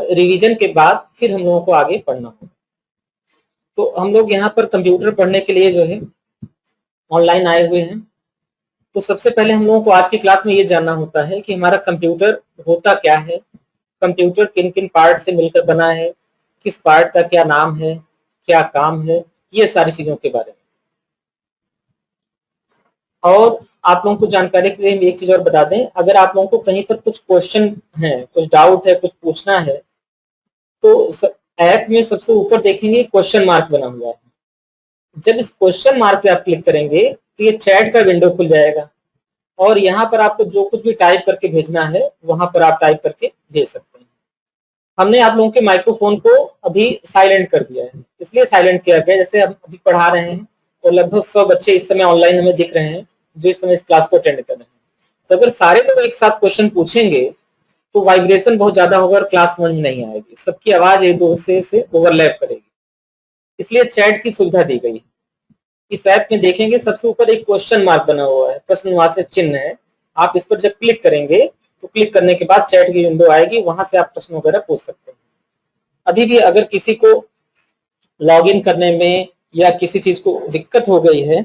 और रिवीजन के बाद फिर हम लोगों को आगे पढ़ना होगा। तो हम लोग यहाँ पर कंप्यूटर पढ़ने के लिए जो है ऑनलाइन आए हुए हैं। तो सबसे पहले हम लोगों को आज की क्लास में ये जानना होता है कि हमारा कंप्यूटर होता क्या है, कंप्यूटर किन किन पार्ट से मिलकर बना है, किस पार्ट का क्या नाम है, क्या काम है, ये सारी चीजों के बारे में। और आप लोगों को जानकारी के लिए हम एक चीज और बता दें, अगर आप लोगों को कहीं पर कुछ क्वेश्चन है, कुछ डाउट है, कुछ पूछना है, तो ऐप में सबसे ऊपर देखेंगे क्वेश्चन मार्क बना हुआ है। जब इस क्वेश्चन मार्क पे आप क्लिक करेंगे तो ये चैट का विंडो खुल जाएगा और यहाँ पर आपको जो कुछ भी टाइप करके भेजना है वहां पर आप टाइप करके भेज सकते हैं। हमने आप लोगों के माइक्रोफोन को अभी साइलेंट कर दिया है, इसलिए साइलेंट किया गया, जैसे हम अभी पढ़ा रहे हैं और लगभग 100 बच्चे इस समय ऑनलाइन हमें दिख रहे हैं जो इस समय इस क्लास को अटेंड कर रहे हैं। तो अगर सारे लोग एक साथ क्वेश्चन पूछेंगे तो वाइब्रेशन बहुत ज्यादा होगा और क्लास समझ में नहीं आएगी, सबकी आवाज एक दूसरे से ओवरलैप करेगी, इसलिए चैट की सुविधा दी गई है। इस ऐप में देखेंगे सबसे ऊपर एक क्वेश्चन मार्क बना हुआ है, प्रश्नवाचक चिन्ह है, आप इस पर जब क्लिक करेंगे तो क्लिक करने के बाद चैट की विंडो आएगी, वहां से आप प्रश्न वगैरह पूछ सकते हैं। अभी भी अगर किसी को लॉगिन करने में या किसी चीज को दिक्कत हो गई है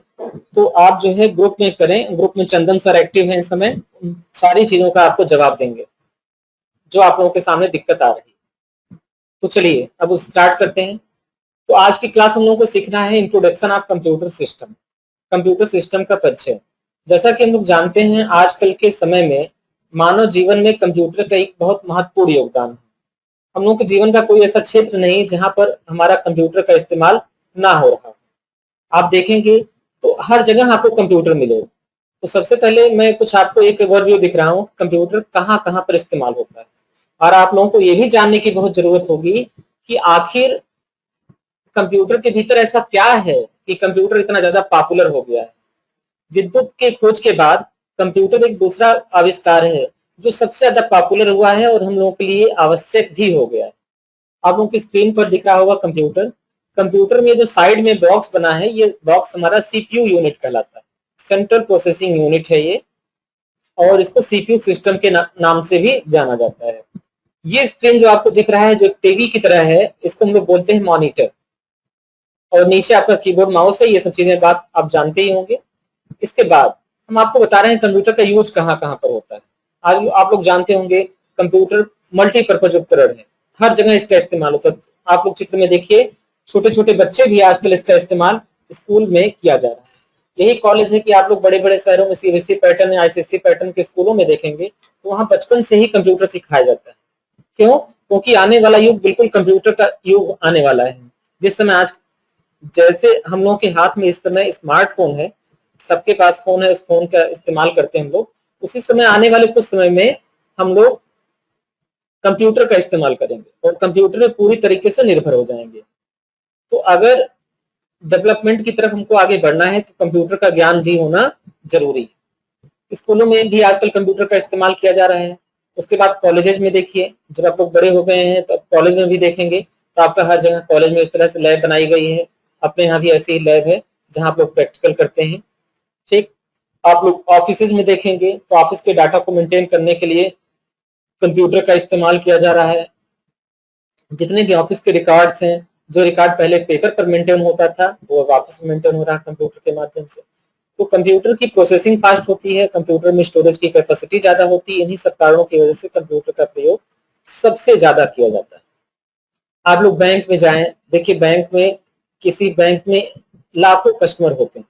तो आप जो है ग्रुप में करें, ग्रुप में चंदन सर एक्टिव है इस समय, सारी चीजों का आपको जवाब देंगे जो आप लोगों के सामने दिक्कत आ रही है। तो चलिए अब स्टार्ट करते हैं। तो आज की क्लास हम लोगों को सीखना है introduction of computer system, computer system का परिचय। जैसा कि हम लोग जानते हैं आजकल के समय में मानव जीवन में कंप्यूटर का एक बहुत महत्वपूर्ण योगदान है। हम लोगों के जीवन का कोई ऐसा क्षेत्र नहीं जहां पर हमारा कंप्यूटर का इस्तेमाल ना हो रहा। आप देखेंगे तो हर जगह आपको कंप्यूटर मिलेगा। तो सबसे पहले मैं कुछ आपको एक ओवरव्यू दिख रहा हूँ कंप्यूटर कहाँ कहाँ पर इस्तेमाल होता है, और आप लोगों को ये भी जानने की बहुत जरूरत होगी कि आखिर कंप्यूटर के भीतर ऐसा क्या है कि कंप्यूटर इतना ज्यादा पॉपुलर हो गया है। विद्युत के खोज के बाद कंप्यूटर एक दूसरा आविष्कार है जो सबसे ज्यादा पॉपुलर हुआ है और हम लोगों के लिए आवश्यक भी हो गया है। आप लोगों की स्क्रीन पर दिखा होगा कंप्यूटर, कंप्यूटर में जो साइड में बॉक्स बना है ये बॉक्स हमारा सीपीयू यूनिट कहलाता है, सेंट्रल प्रोसेसिंग यूनिट है ये, और इसको सीपीयू सिस्टम के नाम से भी जाना जाता है। ये स्क्रीन जो आपको दिख रहा है जो टीवी की तरह है, इसको हम लोग बोलते हैं मॉनिटर, और नीचे आपका कीबोर्ड माउस है, ये सब चीजें बात आप जानते ही होंगे। इसके बाद हम आपको बता रहे हैं कंप्यूटर का यूज कहाँ कहाँ पर होता है। आज आप लोग जानते होंगे कंप्यूटर मल्टीपर्पज उपकरण है, हर जगह इसका इस्तेमाल होता है। आप लोग चित्र में देखिए छोटे छोटे बच्चे भी आजकल इसका इस्तेमाल स्कूल में किया जा रहा है। यही कॉलेज है कि आप लोग बड़े बड़े शहरों में सीबीएसई पैटर्न या आईसीएसई पैटर्न के स्कूलों में देखेंगे तो वहां बचपन से ही कंप्यूटर सिखाया जाता है। क्यों? क्योंकि आने वाला युग बिल्कुल कंप्यूटर का युग आने वाला है। जिस समय आज जैसे हम लोगों के हाथ में इस समय स्मार्टफोन है, सबके पास फोन है, उस फोन का इस्तेमाल करते हैं हम लोग, उसी समय आने वाले कुछ समय में हम लोग कंप्यूटर का इस्तेमाल करेंगे और कंप्यूटर में पूरी तरीके से निर्भर हो जाएंगे। तो अगर डेवलपमेंट की तरफ हमको आगे बढ़ना है तो कंप्यूटर का ज्ञान भी होना जरूरी है। स्कूलों में भी आजकल कंप्यूटर का इस्तेमाल किया जा रहा है। उसके बाद कॉलेजेस में देखिए, जब आप लोग बड़े हो गए हैं तो कॉलेज में भी देखेंगे तो आपका हर जगह कॉलेज में इस तरह से लैब बनाई गई है। अपने यहाँ भी ऐसी ही लैब है जहाँ आप लोग प्रैक्टिकल करते हैं। ठीक, आप लोग ऑफिस में देखेंगे तो ऑफिस के डाटा को मेंटेन करने के लिए कंप्यूटर का इस्तेमाल किया जा रहा है। जितने भी ऑफिस के रिकॉर्ड्स हैं, जो रिकॉर्ड पहले पेपर पर मेंटेन होता था वो वापस मेंटेन हो रहा है कंप्यूटर के माध्यम से। तो कंप्यूटर की प्रोसेसिंग फास्ट होती है, कंप्यूटर में स्टोरेज की कैपेसिटी ज्यादा होती है। इन्हीं सब कारणों की वजह से कंप्यूटर का प्रयोग सबसे ज्यादा किया जाता है। आप लोग बैंक में जाएं, देखिए बैंक में किसी बैंक में लाखों कस्टमर होते हैं।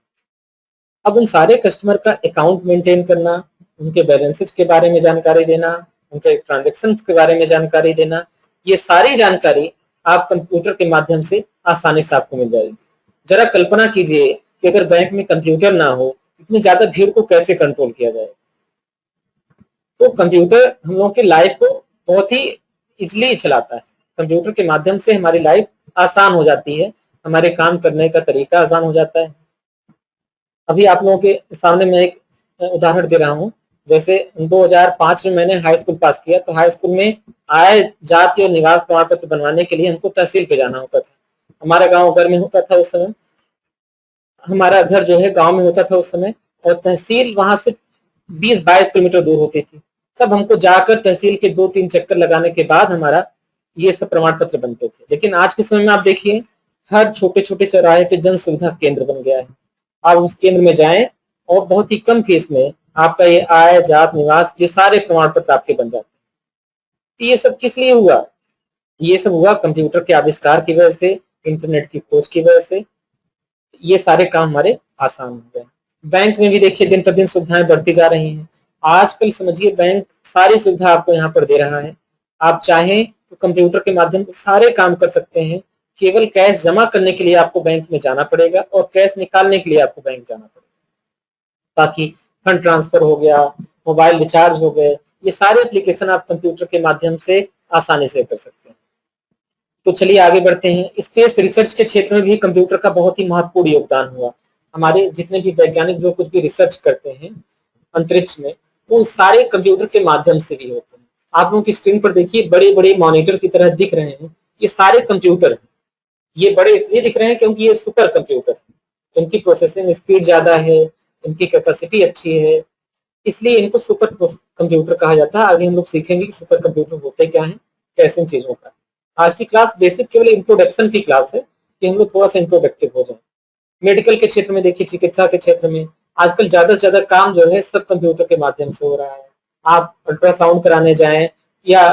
अब उन सारे कस्टमर का अकाउंट मेंटेन करना, उनके बैलेंसेस के बारे में जानकारी देना, उनके ट्रांजेक्शन के बारे में जानकारी देना, ये सारी जानकारी आप कंप्यूटर के माध्यम से आसानी से आपको मिल जाएगी। जरा कल्पना कीजिए कि अगर बैंक में कंप्यूटर ना हो, इतनी ज्यादा भीड़ को कैसे कंट्रोल किया जाए। तो कंप्यूटर हम लोगों की लाइफ को बहुत ही इजिली चलाता है। कंप्यूटर के माध्यम से हमारी लाइफ आसान हो जाती है, हमारे काम करने का तरीका आसान हो जाता है। अभी आप लोगों के सामने मैं एक उदाहरण दे रहा हूँ। जैसे 2005 में मैंने हाई स्कूल पास किया, तो हाई स्कूल में आय जाति और निवास प्रमाण पत्र बनवाने के लिए हमको तहसील पे जाना होता था। हमारा गांव घर में होता था उस समय, हमारा घर जो है गांव में होता था उस समय, और तहसील वहां से 20-22 किलोमीटर दूर होती थी। तब हमको जाकर तहसील के 2-3 चक्कर लगाने के बाद हमारा ये सब प्रमाण पत्र बनते थे। लेकिन आज के समय में आप देखिए हर छोटे छोटे चौराहे पे जन सुविधा केंद्र बन गया है। आप उस केंद्र में जाएं और बहुत ही कम फीस में आपका ये आय, जात, निवास, ये सारे प्रमाण पत्र आपके बन जाते हैं। तो ये सब किस लिए हुआ? ये सब हुआ कंप्यूटर के आविष्कार की वजह से, इंटरनेट की खोज की वजह से। ये सारे काम हमारे आसान हो गए। बैंक में भी देखिए दिन पर दिन सुविधाएं बढ़ती जा रही हैं। आजकल समझिए बैंक सारी सुविधा आपको यहाँ पर दे रहा है। आप चाहें तो कंप्यूटर के माध्यम से सारे काम कर सकते हैं। केवल कैश जमा करने के लिए आपको बैंक में जाना पड़ेगा और कैश निकालने के लिए आपको बैंक जाना पड़ेगा। बाकी फंड ट्रांसफर हो गया, मोबाइल रिचार्ज हो गए, ये सारे एप्लीकेशन आप कंप्यूटर के माध्यम से आसानी से कर सकते हैं। तो चलिए आगे बढ़ते हैं। स्पेस रिसर्च के क्षेत्र में भी कंप्यूटर का बहुत ही महत्वपूर्ण योगदान हुआ। हमारे जितने भी वैज्ञानिक जो कुछ भी रिसर्च करते हैं अंतरिक्ष में, वो सारे कंप्यूटर के माध्यम से भी होते हैं। आप लोगों की स्क्रीन पर देखिए बड़े बड़े मॉनिटर की तरह दिख रहे हैं, ये सारे कंप्यूटर हैं। ये बड़े इसलिए दिख रहे हैं क्योंकि ये सुपर कंप्यूटर है, इनकी प्रोसेसिंग स्पीड ज्यादा है, इनकी कैपेसिटी अच्छी है, इसलिए इनको सुपर कंप्यूटर कहा जाता है। आगे हम लोग सीखेंगे कि सुपर कंप्यूटर होते क्या है, कैसे इन चीजों का। आज की क्लास बेसिक केवल इंट्रोडक्शन की क्लास है कि हम लोग थोड़ा सा इंट्रोडक्टिव हो जाए। मेडिकल के क्षेत्र में देखिए, चिकित्सा के क्षेत्र में आजकल ज्यादा से ज्यादा काम जो है सब कंप्यूटर के माध्यम से हो रहा है। आप अल्ट्रासाउंड कराने जाएं या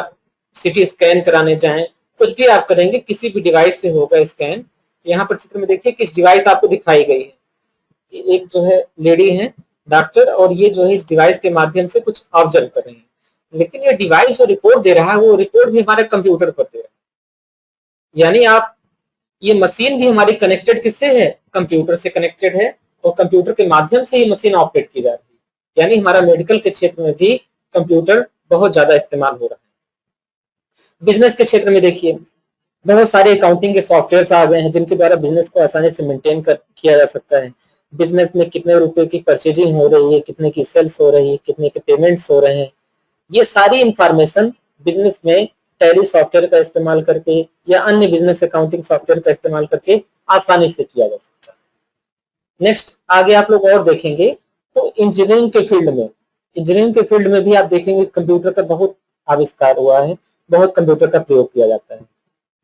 सिटी स्कैन कराने जाएं, कुछ भी आप करेंगे किसी भी डिवाइस से होगा स्कैन। यहाँ पर चित्र में देखिए किस डिवाइस आपको दिखाई गई है। एक जो है लेडी है डॉक्टर, और ये जो है इस डिवाइस के माध्यम से कुछ ऑब्जर्व कर रहे हैं। लेकिन ये डिवाइस जो रिपोर्ट दे रहा है वो रिपोर्ट भी हमारे कंप्यूटर पर दे रहा है। यानी आप ये मशीन भी हमारी कनेक्टेड किससे है? कंप्यूटर से कनेक्टेड है, और कंप्यूटर के माध्यम से ये मशीन ऑपरेट की जा रही है। यानी हमारा मेडिकल के क्षेत्र में भी कंप्यूटर बहुत ज्यादा इस्तेमाल हो रहा है। बिजनेस के क्षेत्र में देखिए बहुत सारे अकाउंटिंग के सॉफ्टवेयर आ गए हैं जिनके द्वारा बिजनेस को आसानी से मेंटेन किया जा सकता है। बिजनेस में कितने रुपए की परचेजिंग हो रही है, कितने की सेल्स हो रही है, कितने के पेमेंट्स हो रहे हैं, ये सारी इंफॉर्मेशन बिजनेस में टैली सॉफ्टवेयर का इस्तेमाल करके या अन्य बिजनेस अकाउंटिंग सॉफ्टवेयर का इस्तेमाल करके आसानी से किया जा सकता है। नेक्स्ट आगे आप लोग और देखेंगे तो इंजीनियरिंग के फील्ड में भी आप देखेंगे कंप्यूटर का बहुत आविष्कार हुआ है, बहुत कंप्यूटर का प्रयोग किया जाता है।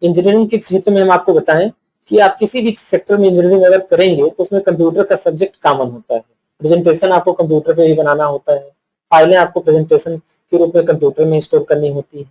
इंजीनियरिंग के क्षेत्र में हम आपको बताएं कि आप किसी भी सेक्टर में इंजीनियरिंग अगर करेंगे तो उसमें कंप्यूटर का सब्जेक्ट कॉमन होता है। प्रेजेंटेशन आपको कंप्यूटर पे ही बनाना होता है, फाइलें आपको प्रेजेंटेशन के रूप में कंप्यूटर में स्टोर करनी होती है।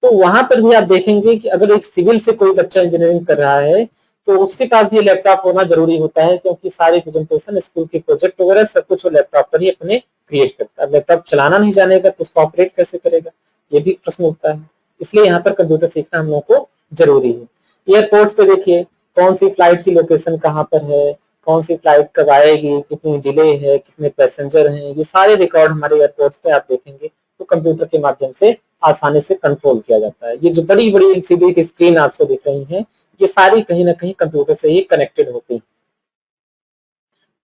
तो वहां पर भी आप देखेंगे कि अगर एक सिविल से कोई बच्चा इंजीनियरिंग कर रहा है तो उसके पास भी लैपटॉप होना जरूरी होता है, क्योंकि सारे प्रेजेंटेशन, स्कूल के प्रोजेक्ट वगैरह सब कुछ वो लैपटॉप पर ही अपने क्रिएट करता है। लैपटॉप चलाना नहीं जानेगा तो उसको ऑपरेट कैसे करेगा, ये भी प्रश्न उठता है। इसलिए यहाँ पर कंप्यूटर सीखना हम लोग को जरूरी है। एयरपोर्ट्स पे देखिए कौन सी फ्लाइट की लोकेशन कहाँ पर है, कौन सी फ्लाइट कब आएगी, कितनी डिले है, कितने पैसेंजर हैं, ये सारे रिकॉर्ड हमारे एयरपोर्ट्स पे आप देखेंगे तो कंप्यूटर के माध्यम से आसानी से कंट्रोल किया जाता है। ये जो बड़ी बड़ी एलसीडी की स्क्रीन आपको दिख रही है, ये सारी कहीं ना कहीं कंप्यूटर से ही कनेक्टेड होती है।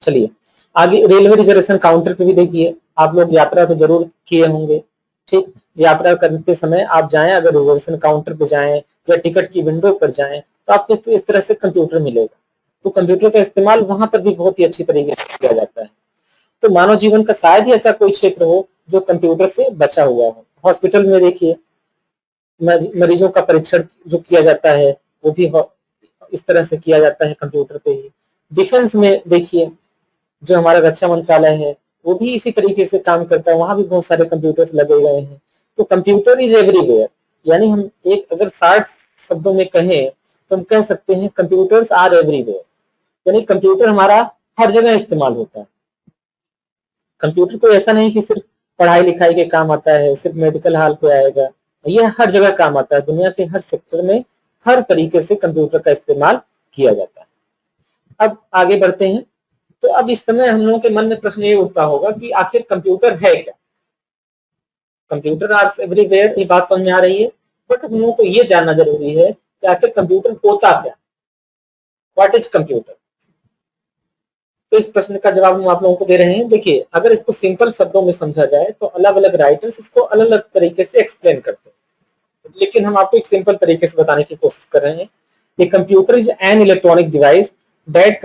चलिए आगे रेलवे रिजर्वेशन काउंटर पे भी देखिए, आप लोग यात्रा तो जरूर किए होंगे, ठीक। यात्रा करते समय आप जाएं, अगर रिजर्वेशन काउंटर पे जाएं या टिकट की विंडो पर जाएं तो आपको इस तरह से कंप्यूटर मिलेगा। तो कंप्यूटर का इस्तेमाल वहां पर भी बहुत ही अच्छी तरीके से किया जाता है। तो मानव जीवन का शायद ही ऐसा कोई क्षेत्र हो जो कंप्यूटर से बचा हुआ हो। हॉस्पिटल में देखिए मरीजों का परीक्षण जो किया जाता है वो भी इस तरह से किया जाता है कंप्यूटर पे ही। डिफेंस में देखिए जो हमारा रक्षा मंत्रालय है वो भी इसी तरीके से काम करता है, वहां भी बहुत सारे कंप्यूटर्स लगे गए हैं। तो कंप्यूटर इज एवरीवेयर, यानी हम एक अगर 60 शब्दों में कहें तो हम कह सकते हैं कंप्यूटर्स आर एवरीवेयर, यानी कंप्यूटर हमारा हर जगह इस्तेमाल होता है। कंप्यूटर को ऐसा नहीं कि सिर्फ पढ़ाई लिखाई के काम आता है, सिर्फ मेडिकल हाल पे आएगा, ये हर जगह काम आता है। दुनिया के हर सेक्टर में हर तरीके से कंप्यूटर का इस्तेमाल किया जाता है। अब आगे बढ़ते हैं। तो अब इस समय हम लोगों के मन में प्रश्न ये उठता होगा कि आखिर कंप्यूटर है क्या? कंप्यूटर आर एवरीवेयर, ये बात समझ में आ रही है, बट हम लोगों को ये जानना जरूरी है कि आखिर कंप्यूटर होता क्या, व्हाट इज कंप्यूटर। तो इस प्रश्न का जवाब हम आप लोगों को दे रहे हैं। देखिए अगर इसको सिंपल शब्दों में समझा जाए तो अलग अलग राइटर्स इसको अलग अलग तरीके से एक्सप्लेन करते हैं, लेकिन हम आपको एक सिंपल तरीके से बताने की कोशिश कर रहे हैं। A computer is an electronic device that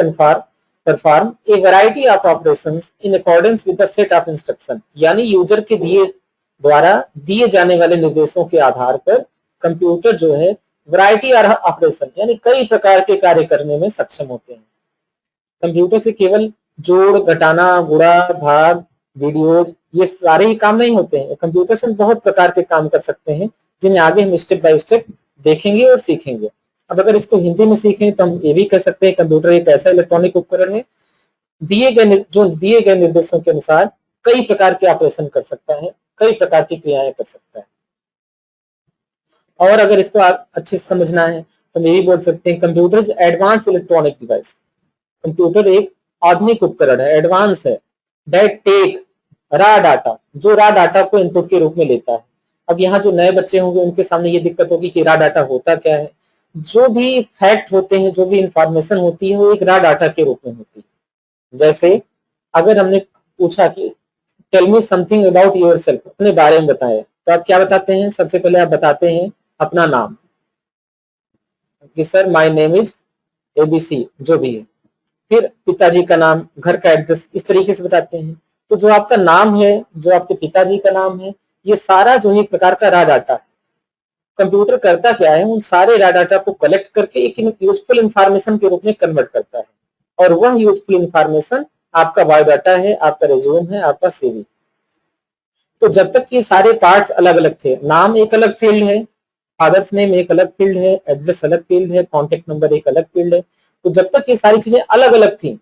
perform a variety of operations in accordance with the set of instruction। यानी यूजर के द्वारा दिए जाने वाले निर्देशों के आधार पर कंप्यूटर जो है वैरायटी ऑपरेशन यानी कई प्रकार के कार्य करने में सक्षम होते हैं। कंप्यूटर से केवल जोड़, घटाना, गुणा, भाग, वीडियोज ये सारे ही काम नहीं होते हैं। कंप्यूटर से बहुत प्रकार के काम कर सकते हैं जिन्हें आगे हम स्टेप बाय स्टेप देखेंगे और सीखेंगे। अब अगर इसको हिंदी में सीखें तो हम ये भी कह सकते हैं कंप्यूटर एक ऐसा इलेक्ट्रॉनिक उपकरण है दिए गए निर्देशों के अनुसार कई प्रकार के ऑपरेशन कर सकता है, कई प्रकार की क्रियाएं कर सकता है। और अगर इसको अच्छे से समझना है तो हम ये भी बोल सकते हैं computer is advance electronic device. Computer एक आधुनिक उपकरण है, एडवांस है, दैट टेक रा डाटा, जो रा डाटा को इनपुट के रूप में लेता है। अब यहाँ जो नए बच्चे होंगे उनके सामने ये दिक्कत होगी कि रा डाटा होता क्या है। जो भी फैक्ट होते हैं, जो भी इंफॉर्मेशन होती है वो एक रा डाटा के रूप में होती है। जैसे अगर हमने पूछा कि tell me something about yourself, अपने बारे में बताएं, तो आप क्या बताते हैं? सबसे पहले आप बताते हैं अपना नाम कि sir my name is ABC, जो भी है। फिर पिताजी का नाम, घर का एड्रेस, इस तरीके से बताते हैं। तो जो आपका नाम है, जो आपके पिताजी का नाम है, ये सारा जो है एक प्रकार का रा डाटा है। कंप्यूटर करता क्या है, उन सारे रा डाटा को कलेक्ट करके एक यूजफुल इंफॉर्मेशन के रूप में कन्वर्ट करता है, और वह यूजफुल इंफॉर्मेशन आपका बायोडाटा है, आपका रिज्यूम है, आपका सीवी। तो जब तक ये सारे पार्ट्स अलग अलग थे, नाम एक अलग फील्ड है, फादर्स नेम एक अलग फील्ड है, एड्रेस अलग फील्ड है, कॉन्टेक्ट नंबर एक अलग फील्ड है, तो जब तक ये सारी चीजें अलग अलग थी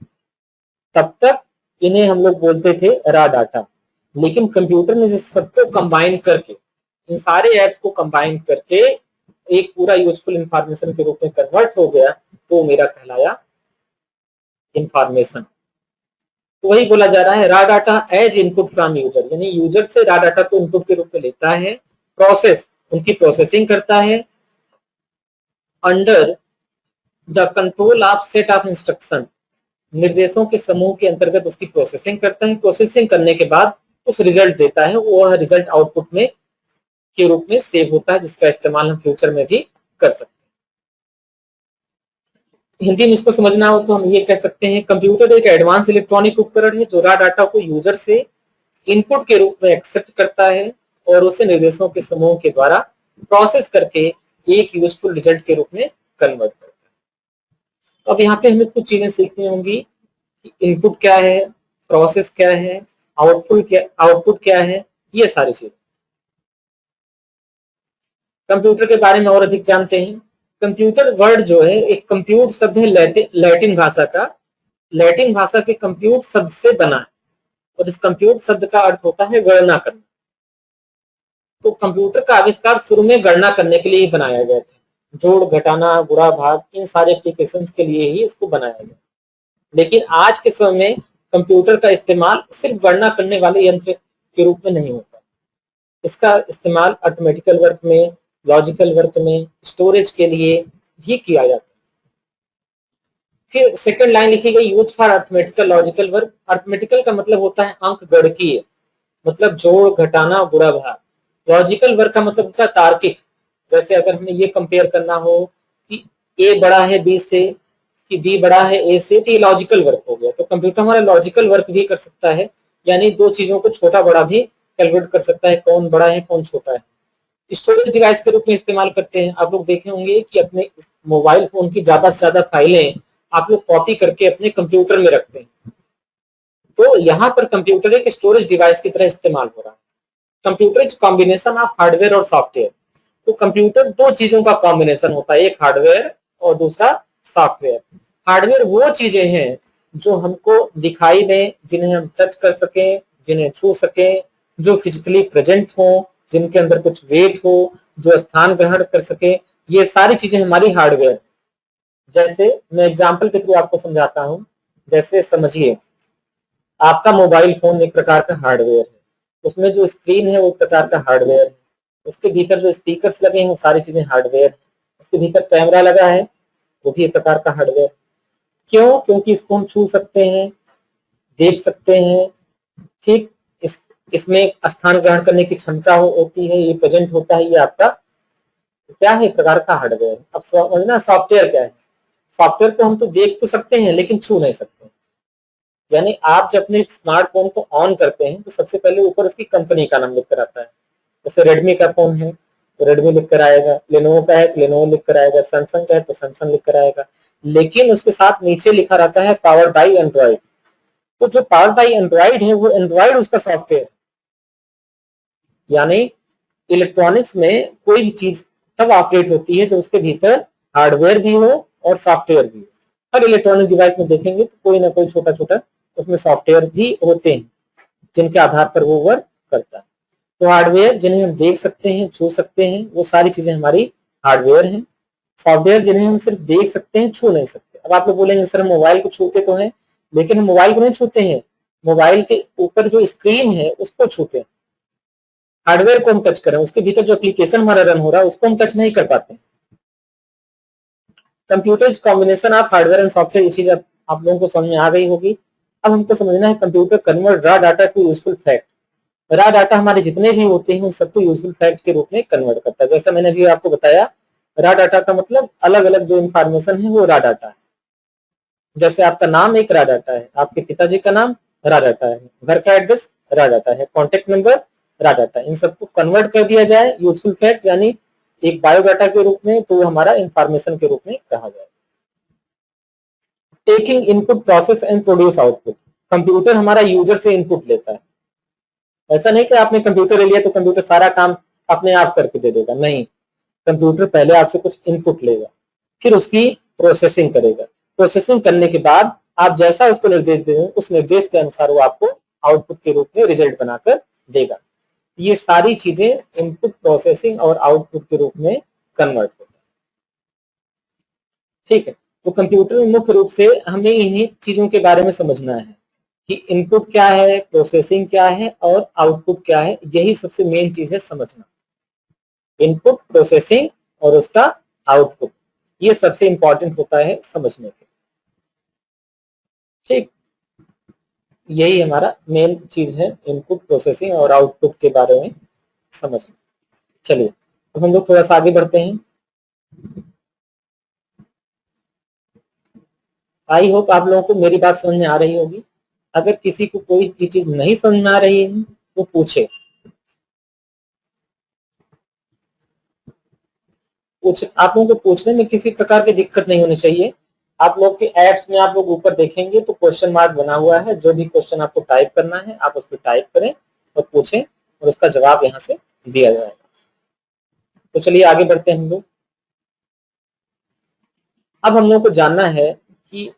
तब तक इन्हें हम लोग बोलते थे रा डाटा। लेकिन कंप्यूटर ने जिस सबको कंबाइन करके, इन सारे एप्स को कंबाइन करके एक पूरा यूजफुल इंफॉर्मेशन के रूप में कन्वर्ट हो गया, तो मेरा कहलाया इंफॉर्मेशन। तो वही बोला जा रहा है raw data as input from user, यानी यूजर से रा डाटा को इनपुट के रूप में लेता है, प्रोसेस उनकी प्रोसेसिंग करता है under the control of set of instruction, निर्देशों के समूह के अंतर्गत उसकी प्रोसेसिंग करता है। प्रोसेसिंग करने के बाद उस रिजल्ट देता है, वो रिजल्ट आउटपुट में के रूप में सेव होता है, जिसका इस्तेमाल हम फ्यूचर में भी कर सकते हैं। हिंदी में इसको समझना हो तो हम ये कह सकते हैं कंप्यूटर एक एडवांस इलेक्ट्रॉनिक उपकरण है जो रा डाटा को यूजर से इनपुट के रूप में एक्सेप्ट करता है और उसे निर्देशों के समूह के द्वारा प्रोसेस करके एक यूजफुल रिजल्ट के रूप में कन्वर्ट करता है। तो अब यहाँ पे हमें कुछ चीजें सीखनी होंगी कि इनपुट क्या है, प्रोसेस क्या है, आउटपुट क्या है, ये सारी चीजें। कंप्यूटर के बारे में और अधिक जानते हैं। कंप्यूटर वर्ड जो है एक कंप्यूट शब्द है लैटिन भाषा का, लैटिन भाषा के कंप्यूट शब्द से बना है, और इस कंप्यूट शब्द का अर्थ होता है गणना करना। तो कंप्यूटर का आविष्कार शुरू में गणना करने के लिए ही बनाया गया था, जोड़, घटाना, गुणा, भाग, इन सारे एप्लीकेशंस के लिए ही इसको बनाया गया। लेकिन आज के समय में कंप्यूटर का इस्तेमाल सिर्फ गणना करने वाले यंत्र के रूप में नहीं होता, इसका इस्तेमाल अर्थमेटिकल वर्क में, लॉजिकल वर्क में, स्टोरेज के लिए भी किया जाता है। फिर सेकंड लाइन लिखी गई use for arithmetical logical work. Arithmetical का मतलब होता है अंक गणकीय, मतलब जोड़, घटाना, गुणा, भाग। लॉजिकल वर्क का मतलब होता है तार्किक। जैसे अगर हमें ये कंपेयर करना हो कि ए बड़ा है बी से कि बी बड़ा है ए से, तो ये लॉजिकल वर्क हो गया। तो कंप्यूटर हमारा लॉजिकल वर्क भी कर सकता है, यानी दो चीजों को छोटा बड़ा भी कैलकुलेट कर सकता है, कौन बड़ा है कौन छोटा है। स्टोरेज डिवाइस के रूप में इस्तेमाल करते हैं। आप लोग देखे होंगे कि अपने मोबाइल फोन की ज्यादा से ज्यादा फाइलें आप लोग कॉपी करके अपने कंप्यूटर में रखते हैं, तो यहाँ पर कंप्यूटर एक स्टोरेज डिवाइस की तरह इस्तेमाल हो रहा है। Computer is combination of hardware और सॉफ्टवेयर। तो कंप्यूटर दो चीजों का कॉम्बिनेशन होता है, एक हार्डवेयर और दूसरा सॉफ्टवेयर। हार्डवेयर वो चीजें हैं जो हमको दिखाई दें, जिन्हें हम टच कर सकें, जिन्हें छू सकें, जो फिजिकली प्रेजेंट हो, जिनके अंदर कुछ वेट हो, जो स्थान ग्रहण कर सके, ये सारी चीजें हमारी हार्डवेयर। जैसे मैं एग्जांपल के थ्रू आपको समझाता हूं। जैसे समझिए आपका मोबाइल फोन एक प्रकार का हार्डवेयर है, उसमें जो स्क्रीन है वो एक प्रकार का हार्डवेयर है, उसके भीतर जो स्पीकर्स लगे हैं वो सारी चीजें हार्डवेयर है, उसके भीतर कैमरा लगा है वो भी एक प्रकार का हार्डवेयर। क्यों? क्योंकि इसको हम छू सकते हैं, देख सकते हैं, ठीक, इसमें स्थान ग्रहण करने की क्षमता होती है, ये प्रेजेंट होता है, ये आपका क्या है, एक प्रकार का हार्डवेयर। अब समझना सॉफ्टवेयर क्या है। सॉफ्टवेयर को हम तो देख तो सकते हैं लेकिन छू नहीं सकते। यानी आप जब अपने स्मार्टफोन को ऑन करते हैं तो सबसे पहले ऊपर उसकी कंपनी का नाम लिख कर आता है। जैसे रेडमी का फोन है तो रेडमी लिख कर आएगा, लेनोवो का है तो लेनोवो लिख कर आएगा, सैमसंग का है तो सैमसंग लिख कर आएगा। लेकिन उसके साथ नीचे लिखा रहता है पावर्ड बाई एंड्रॉइड। तो जो पावर्ड बाई एंड्रॉइड है वो एंड्रॉइड उसका सॉफ्टवेयर, यानी इलेक्ट्रॉनिक्स में कोई भी चीज तब ऑपरेट होती है जो उसके भीतर हार्डवेयर भी हो और सॉफ्टवेयर भी हो। हर इलेक्ट्रॉनिक डिवाइस में देखेंगे तो कोई ना कोई छोटा छोटा उसमें सॉफ्टवेयर भी होते हैं जिनके आधार पर वो वर्क करता है। तो हार्डवेयर जिन्हें हम देख सकते हैं, छू सकते हैं, वो सारी चीजें हमारी हार्डवेयर हैं। सॉफ्टवेयर जिन्हें हम सिर्फ देख सकते हैं, छू नहीं सकते। अब आप लोग बोलेंगे सर हम मोबाइल को छूते तो हैं, लेकिन हम मोबाइल को नहीं छूते हैं, मोबाइल के ऊपर जो स्क्रीन है उसको छूते हैं। हार्डवेयर को हम टच करें, उसके भीतर जो एप्लीकेशन हमारा रन हो रहा है उसको हम टच नहीं कर पाते। Computer combination of hardware and software, ये चीज आप लोगों को समझ में आ गई होगी। अब हमको समझना है computer convert raw data to useful fact. Raw data हमारे जितने भी होते हैं उन सबको यूजफुल फैक्ट के रूप में कन्वर्ट करता है। जैसा मैंने अभी आपको बताया, रॉ डाटा का मतलब अलग अलग जो इन्फॉर्मेशन है वो रॉ डाटा है। जैसे आपका नाम एक रॉ डाटा है, आपके पिताजी का नाम रॉ डाटा है, घर का एड्रेस रॉ डाटा है, कॉन्टेक्ट नंबर रॉ डाटा है। इन सबको कन्वर्ट कर दिया जाए यूजफुल फैक्ट यानी एक बायोडाटा के रूप में, तो हमारा इंफॉर्मेशन के रूप में कहा जाए। Taking input process and produce output, computer हमारा यूजर से इनपुट लेता है। ऐसा नहीं कि आपने कंप्यूटर ले लिया तो कंप्यूटर सारा काम अपने आप करके दे देगा, नहीं। कंप्यूटर पहले आपसे कुछ इनपुट लेगा, फिर उसकी प्रोसेसिंग करेगा। प्रोसेसिंग करने के बाद आप जैसा उसको निर्देश दें उस निर्देश के अनुसार वो आपको आउटपुट के रूप में रिजल्ट बनाकर देगा। ये सारी चीजें इनपुट, प्रोसेसिंग और आउटपुट के रूप में कन्वर्ट होता है। ठीक है, तो कंप्यूटर में मुख्य रूप से हमें इन्हीं चीजों के बारे में समझना है कि इनपुट क्या है, प्रोसेसिंग क्या है और आउटपुट क्या है। यही सबसे मेन चीज है समझना, इनपुट, प्रोसेसिंग और उसका आउटपुट। ये सबसे इंपॉर्टेंट होता है समझने के। ठीक, यही हमारा मेन चीज है, इनपुट, प्रोसेसिंग और आउटपुट के बारे में समझना। चलिए अब हम लोग थोड़ा सा आगे बढ़ते हैं। आई होप आप लोगों को मेरी बात समझ में आ रही होगी। अगर किसी को कोई भी चीज नहीं समझ में आ रही है तो पूछे, आप लोगों को पूछने में किसी प्रकार की दिक्कत नहीं होनी चाहिए। आप लोग के एप्स में आप लोग ऊपर देखेंगे तो क्वेश्चन मार्क बना हुआ है, जो भी क्वेश्चन आपको टाइप करना है आप उस पर टाइप करें और पूछें और उसका जवाब यहाँ से दिया जाएगा। तो चलिए आगे बढ़ते हैं हम लोग। अब हम लोग को जानना है कि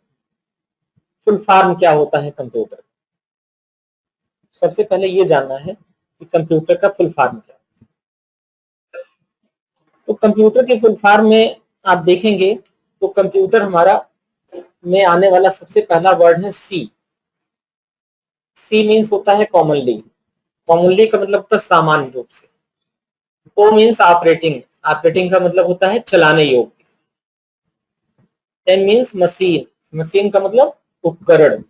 फुल फॉर्म क्या होता है कंप्यूटर। सबसे पहले ये जानना है कि कंप्यूटर का फुल फॉर्म क्या है। तो कंप्यूटर के फुल फॉर्म में आप देखेंगे तो कंप्यूटर हमारा में आने वाला सबसे पहला वर्ड है सी। सी मीन्स होता है कॉमनली। कॉमनली का मतलब होता है सामान्य रूप से। ओ मीन्स ऑपरेटिंग, ऑपरेटिंग का मतलब होता है चलाने योग्य। एम मीन्स मशीन, मशीन का मतलब उपकरण।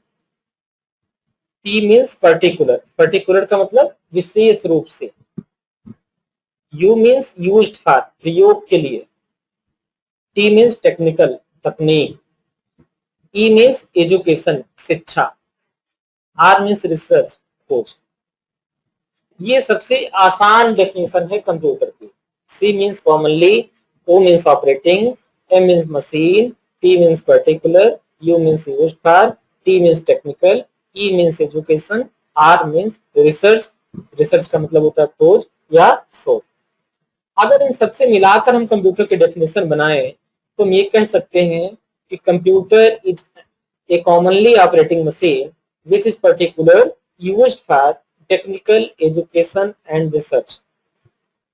पी मीन्स पर्टिकुलर, पर्टिकुलर का मतलब विशेष रूप से। यू मीन्स यूज्ड फॉर, प्रयोग के लिए। टी मीन्स टेक्निकल, तकनीक। ई मीन्स एजुकेशन, शिक्षा। आर मीन्स रिसर्च, खोज। ये सबसे आसान डेफिनेशन है कंप्यूटर की। C means commonly, O means operating, M means machine, T means particular, U means used for, T means technical, E means education, R means research. Research का मतलब होता है खोज या शोध। अगर इन सबसे मिलाकर हम कंप्यूटर की डेफिनेशन बनाए तो हम ये कह सकते हैं कि computer is a commonly operating machine which is particular used for technical, education and research.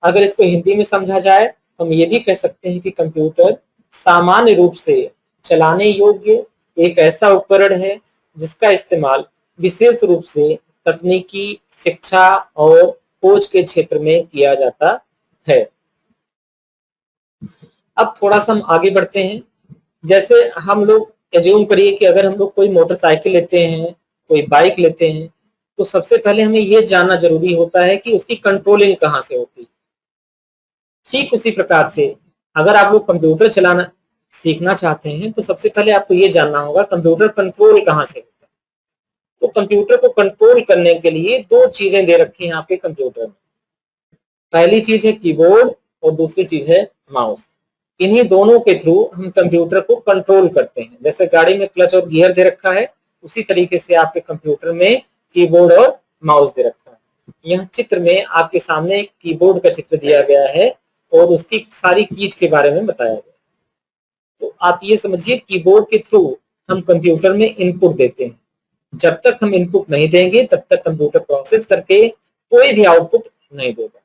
अगर इसको हिंदी में समझा जाए तो हम ये भी कह सकते हैं कि कंप्यूटर सामान्य रूप से चलाने योग्य एक ऐसा उपकरण है जिसका इस्तेमाल विशेष रूप से तकनीकी, शिक्षा और खोज के क्षेत्र में किया जाता है। अब थोड़ा सा हम आगे बढ़ते हैं। जैसे हम लोग एज्यूम करिए कि अगर हम लोग कोई मोटरसाइकिल लेते हैं, कोई बाइक लेते हैं, तो सबसे पहले हमें ये जानना जरूरी होता है कि उसकी कंट्रोलिंग कहाँ से होती है। ठीक उसी प्रकार से अगर आप लोग कंप्यूटर चलाना सीखना चाहते हैं तो सबसे पहले आपको ये जानना होगा कंप्यूटर कंट्रोल कहाँ से होता है। तो कंप्यूटर को कंट्रोल करने के लिए दो चीजें दे रखी हैं आपके कंप्यूटर में। पहली चीज है कीबोर्ड और दूसरी चीज है माउस। इन्हीं दोनों के थ्रू हम कंप्यूटर को कंट्रोल करते हैं। जैसे गाड़ी में क्लच और गियर दे रखा है, उसी तरीके से आपके कंप्यूटर में कीबोर्ड और माउस दे रखा है। यह चित्र में आपके सामने एक कीबोर्ड का चित्र दिया गया है और उसकी सारी कीज के बारे में बताया गया। तो आप ये समझिए, कीबोर्ड के थ्रू हम कंप्यूटर में इनपुट देते हैं। जब तक हम इनपुट नहीं देंगे तब तक कंप्यूटर प्रोसेस करके कोई भी आउटपुट नहीं देगा।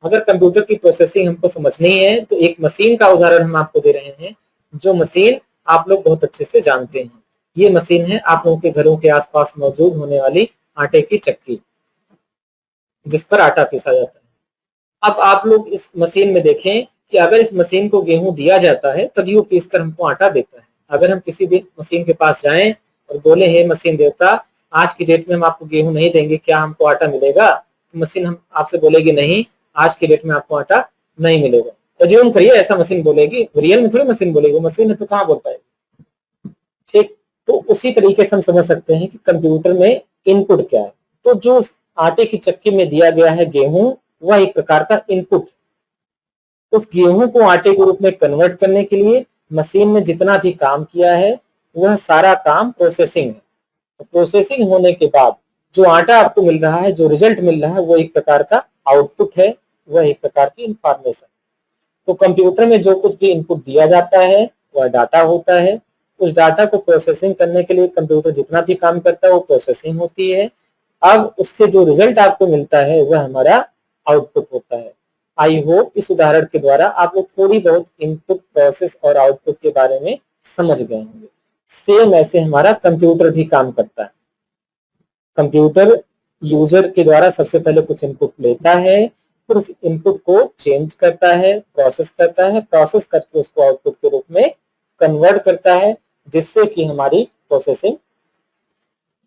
अगर कंप्यूटर की प्रोसेसिंग हमको समझनी है तो एक मशीन का उदाहरण हम आपको दे रहे हैं, जो मशीन आप लोग बहुत अच्छे से जानते हैं। ये मशीन है आप लोगों के घरों के आसपास मौजूद होने वाली आटे की चक्की, जिस पर आटा पीसा जाता है। अब आप लोग इस मशीन में देखें कि अगर इस मशीन को गेहूं दिया जाता है तभी वो पीस कर हमको आटा देता है। अगर हम किसी भी मशीन के पास जाएं और बोले हे मशीन देवता, आज की डेट में हम आपको गेहूं नहीं देंगे, क्या हमको आटा मिलेगा? तो मशीन हम आपसे बोलेगी नहीं, आज की डेट में आपको आटा नहीं मिलेगा। अज्यूम करिए ऐसा मशीन बोलेगी, रियल में थोड़ी मशीन बोलेगी, मशीन है तो कहाँ बोल पाएगी। ठीक, तो उसी तरीके से हम समझ सकते हैं कि कंप्यूटर में इनपुट क्या है। तो जो आटे की चक्की में दिया गया है गेहूं, वह एक प्रकार का इनपुट। उस गेहूं को आटे के रूप में कन्वर्ट करने के लिए मशीन में जितना भी काम किया है वह सारा काम प्रोसेसिंग है। तो प्रोसेसिंग होने के बाद जो आटा आपको मिल रहा है, जो रिजल्ट मिल रहा है, वो एक प्रकार का आउटपुट है, वह एक प्रकार की इंफॉर्मेशन। तो कंप्यूटर में जो कुछ भी इनपुट दिया जाता है वह डाटा होता है। उस डाटा को प्रोसेसिंग करने के लिए कंप्यूटर जितना भी काम करता है वो प्रोसेसिंग होती है। अब उससे जो रिजल्ट आपको मिलता है वह हमारा आउटपुट होता है। आई होप इस उदाहरण के द्वारा आप लोग थोड़ी बहुत इनपुट, प्रोसेस और आउटपुट के बारे में समझ गए होंगे। सेम ऐसे हमारा कंप्यूटर भी काम करता है। कंप्यूटर यूजर के द्वारा सबसे पहले कुछ इनपुट लेता है, फिर उस इनपुट को चेंज करता है, प्रोसेस करता है, प्रोसेस करके उसको आउटपुट के रूप में कन्वर्ट करता है, जिससे कि हमारी प्रोसेसिंग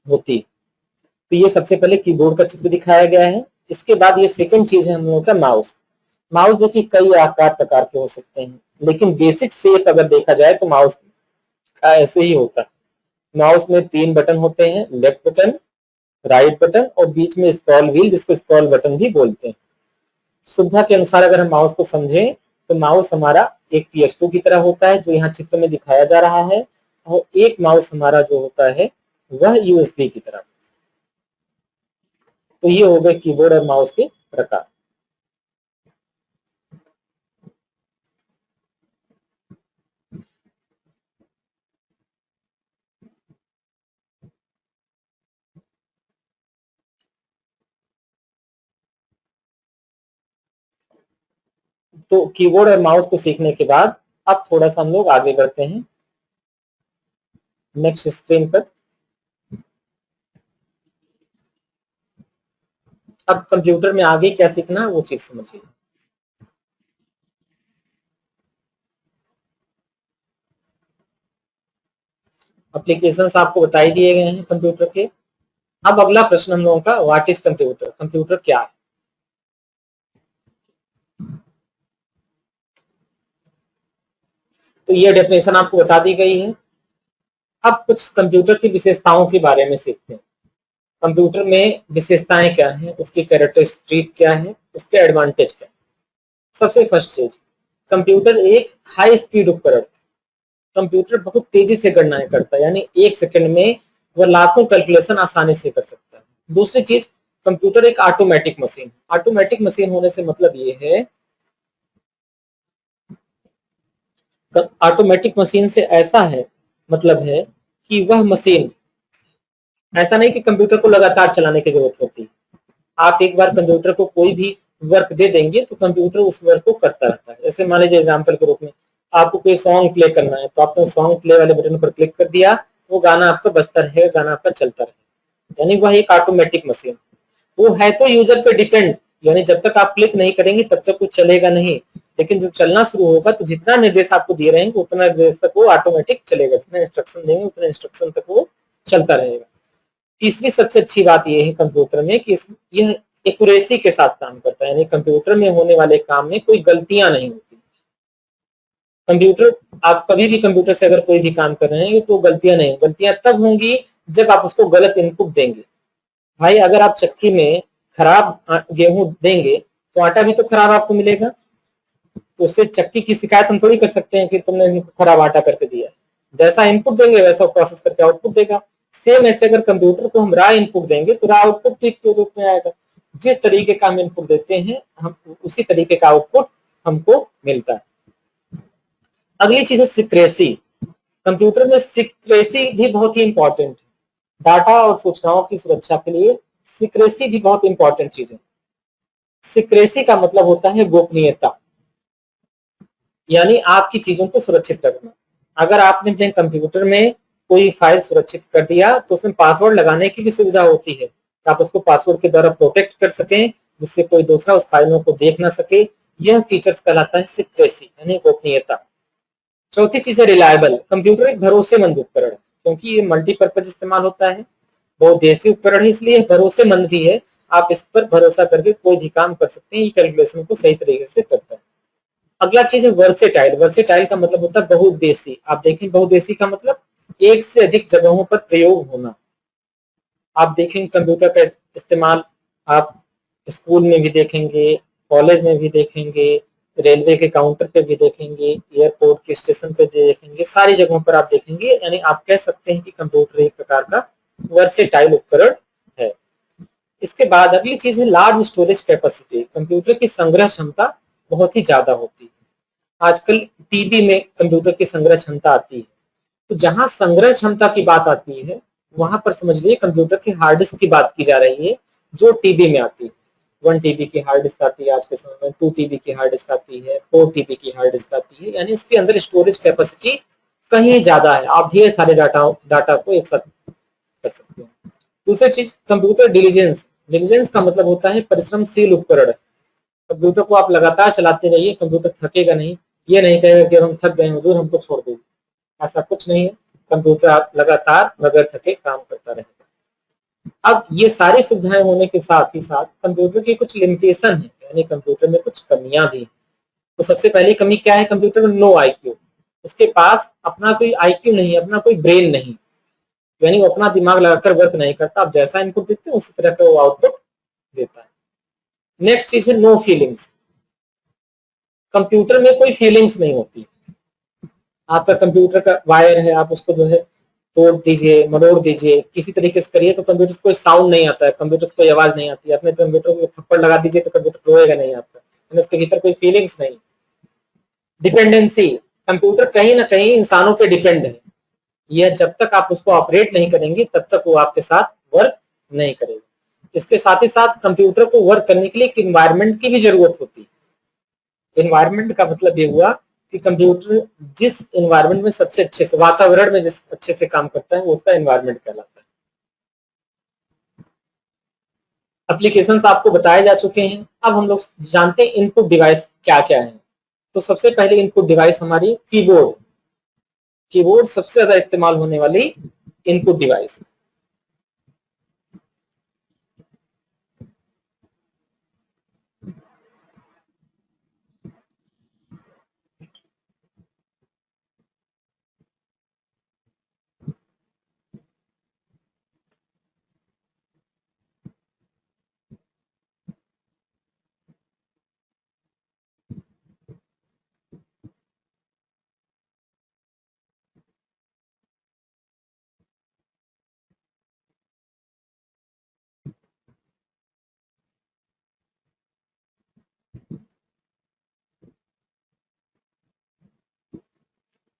होती। तो ये सबसे पहले कीबोर्ड का चित्र दिखाया गया है। इसके बाद ये सेकंड चीज है हम लोगों का माउस। माउस देखिए कई आकार प्रकार के हो सकते हैं, लेकिन बेसिक शेप अगर देखा जाए तो माउस का ऐसे ही होता है। माउस में 3 बटन होते हैं, लेफ्ट बटन, राइट बटन और बीच में स्क्रॉल व्हील, जिसको स्क्रॉल बटन भी बोलते हैं। सुविधा के अनुसार अगर हम माउस को समझें तो माउस हमारा एक PS2 की तरह होता है, जो यहाँ चित्र में दिखाया जा रहा है, और एक माउस हमारा जो होता है वह USB की तरह। तो ये हो गए कीबोर्ड और माउस के प्रकार। तो कीबोर्ड और माउस को सीखने के बाद अब थोड़ा सा हम लोग आगे बढ़ते हैं नेक्स्ट स्क्रीन पर। अब कंप्यूटर में आगे क्या सीखना है वो चीज समझिए। एप्लीकेशंस आपको बताई दिए गए हैं कंप्यूटर के। अब अगला प्रश्न हम लोगों का, व्हाट इज कंप्यूटर? कंप्यूटर क्या है? तो ये डेफिनेशन आपको बता दी गई है। अब कुछ कंप्यूटर की विशेषताओं के बारे में सीखते हैं। कंप्यूटर में विशेषताएं क्या हैं, उसकी कैरेक्टरिस्टिक क्या है, उसके एडवांटेज क्या है। सबसे फर्स्ट चीज, कंप्यूटर एक हाई स्पीड उपकरण। कंप्यूटर बहुत तेजी से गणनाएं करता है, यानी 1 सेकंड में वह लाखों कैलकुलेशन आसानी से कर सकता है। दूसरी चीज, कंप्यूटर एक ऑटोमेटिक मशीन। ऑटोमेटिक मशीन होने से मतलब ये है, ऑटोमेटिक मशीन से ऐसा है मतलब है कि वह मशीन, ऐसा नहीं कि कंप्यूटर को लगातार चलाने की जरूरत होती है। आप एक बार कंप्यूटर को कोई भी वर्क दे देंगे तो कंप्यूटर उस वर्क को करता रहता है। जैसे मान लीजिए एग्जाम्पल के रूप में आपको कोई सॉन्ग प्ले करना है, तो आपने सॉन्ग प्ले वाले बटन पर क्लिक कर दिया, वो गाना आपका बजता रहेगा, गाना आपका चलता रहेगा। यानी वह एक ऑटोमेटिक मशीन। वो है तो यूजर पे डिपेंड, यानी जब तक आप क्लिक नहीं करेंगे तब तक कुछ चलेगा नहीं, लेकिन जब चलना शुरू होगा तो जितना निर्देश आपको दिए रहेंगे उतना निर्देश तक वो ऑटोमेटिक चलेगा, जितना इंस्ट्रक्शन देंगे उतना इंस्ट्रक्शन तक वो चलता रहेगा। तीसरी सबसे अच्छी बात यह है कंप्यूटर में कि यह एक्यूरेसी के साथ काम करता है, यानी कंप्यूटर में होने वाले काम में कोई गलतियां नहीं होती। कंप्यूटर, आप कभी भी कंप्यूटर से अगर कोई भी काम कर रहे हैं तो गलतियां नहीं, गलतियां तब होंगी जब आप उसको गलत इनपुट देंगे। भाई अगर आप चक्की में खराब गेहूं देंगे तो आटा भी तो खराब आपको मिलेगा। तो उससे चक्की की शिकायत हम थोड़ी कर सकते हैं कि तुमने खराब आटा करके दिया। जैसा इनपुट देंगे वैसा प्रोसेस करके आउटपुट देगा। सेम ऐसे अगर कंप्यूटर को हम रॉ इनपुट देंगे तो रॉ आउटपुट ट्रिक के रूप में आएगा। जिस तरीके का हम इनपुट देते हैं हम उसी तरीके का आउटपुट हमको मिलता है। अगली चीज है सिक्रेसी। कंप्यूटर में सिक्रेसी भी बहुत ही इंपॉर्टेंट है। डाटा और सूचनाओं की सुरक्षा के लिए सिक्रेसी भी बहुत इंपॉर्टेंट चीज है। सिक्रेसी का मतलब होता है गोपनीयता, यानी आपकी चीजों को सुरक्षित रखना। अगर आपने अपने कंप्यूटर में कोई फाइल सुरक्षित कर दिया तो उसमें पासवर्ड लगाने की भी सुविधा होती है, आप उसको पासवर्ड के द्वारा प्रोटेक्ट कर सकें जिससे कोई दूसरा उस फाइलों को देख ना सके। यह फीचर्स कहलाता है सिक्रेसी यानी गोपनीयता। चौथी चीज है रिलायबल। कंप्यूटर एक भरोसेमंद उपकरण है क्योंकि ये मल्टीपर्पज इस्तेमाल होता है, बहुउद्देशीय उपकरण है, इसलिए भरोसेमंद भी है। आप इस पर भरोसा करके कोई भी काम कर सकते हैं, ये कैलकुलेशन को सही तरीके से करता है। अगला चीज है वर्सेटाइल। वर्सेटाइल का मतलब होता है बहुउद्देशीय। आप देखें बहुउद्देशीय का मतलब एक से अधिक जगहों पर प्रयोग होना। आप देखेंगे कंप्यूटर का इस्तेमाल आप स्कूल में भी देखेंगे, कॉलेज में भी देखेंगे, रेलवे के काउंटर पे भी देखेंगे, एयरपोर्ट के स्टेशन पे भी देखेंगे, सारी जगहों पर आप देखेंगे। यानी आप कह सकते हैं कि कंप्यूटर एक प्रकार का वर्सेटाइल उपकरण है। इसके बाद अगली चीज है लार्ज स्टोरेज कैपेसिटी। कंप्यूटर की संग्रह क्षमता बहुत ही ज्यादा होती है। आजकल टीबी में कंप्यूटर की संग्रह क्षमता आती है, तो जहां संग्रह क्षमता की बात आती है वहां पर समझ लीजिए कंप्यूटर की हार्ड डिस्क की बात की जा रही है जो टीबी में आती है। 1 टीबी की हार्ड डिस्क आती है आज के समय में, 2 टीबी की हार्ड डिस्क आती है, 4 टीबी की हार्ड डिस्क आती है। यानी इसके अंदर स्टोरेज कैपेसिटी कहीं ज्यादा है, आप ढेर सारे डाटा को एक साथ कर सकते हैं। दूसरी चीज कंप्यूटर डिलीजेंस। डिलीजेंस का मतलब होता है परिश्रमशील उपकरण। कंप्यूटर को आप लगातार चलाते रहिए, कंप्यूटर थकेगा नहीं, ये नहीं कहेगा कि हम थक गए हुजूर हमको छोड़ दीजिए, ऐसा कुछ नहीं है। कंप्यूटर आप लगातार बगैर थके काम करता रहेगा। अब ये सारी सुविधाएं होने के साथ ही साथ कंप्यूटर की कुछ लिमिटेशन है, यानी कंप्यूटर में कुछ कमियां भी हैं। तो सबसे पहली कमी क्या है कंप्यूटर में? No IQ. उसके पास अपना कोई आईक्यू नहीं, अपना कोई ब्रेन नहीं, यानी वो अपना दिमाग लगाकर वर्क नहीं करता। आप जैसा इनपुट देते हैं उसी तरह का वो आउटपुट देता है। नेक्स्ट चीज है नो फीलिंग्स। कंप्यूटर में कोई फीलिंग्स नहीं होती। आपका कंप्यूटर का वायर है, आप उसको जो है तोड़ दीजिए, मरोड़ दीजिए, किसी तरीके से करिए तो कंप्यूटर से कोई साउंड नहीं आता है, कंप्यूटर से कोई आवाज नहीं आती है। अपने कंप्यूटर को थप्पड़ लगा दीजिए तो कंप्यूटर रोएगा नहीं आपका, यानी उसके भीतर कोई फीलिंग्स नहीं। डिपेंडेंसी। कंप्यूटर कहीं ना कहीं इंसानों पे डिपेंड है, यह जब तक आप उसको ऑपरेट नहीं करेंगे तब तक वो आपके साथ वर्क नहीं करेगा। इसके साथ ही साथ कंप्यूटर को वर्क करने के लिए एक इन्वायरमेंट की भी जरूरत होती है। इन्वायरमेंट का मतलब ये हुआ कि कंप्यूटर जिस इन्वायरमेंट में सबसे अच्छे से, वातावरण में जिस अच्छे से काम करता है वो उसका इन्वायरमेंट कहलाता है। एप्लीकेशंस आपको बताए जा चुके हैं। अब हम लोग जानते हैं इनपुट डिवाइस क्या क्या है। तो सबसे पहले इनपुट डिवाइस हमारी कीबोर्ड। कीबोर्ड सबसे ज्यादा इस्तेमाल होने वाली इनपुट डिवाइस।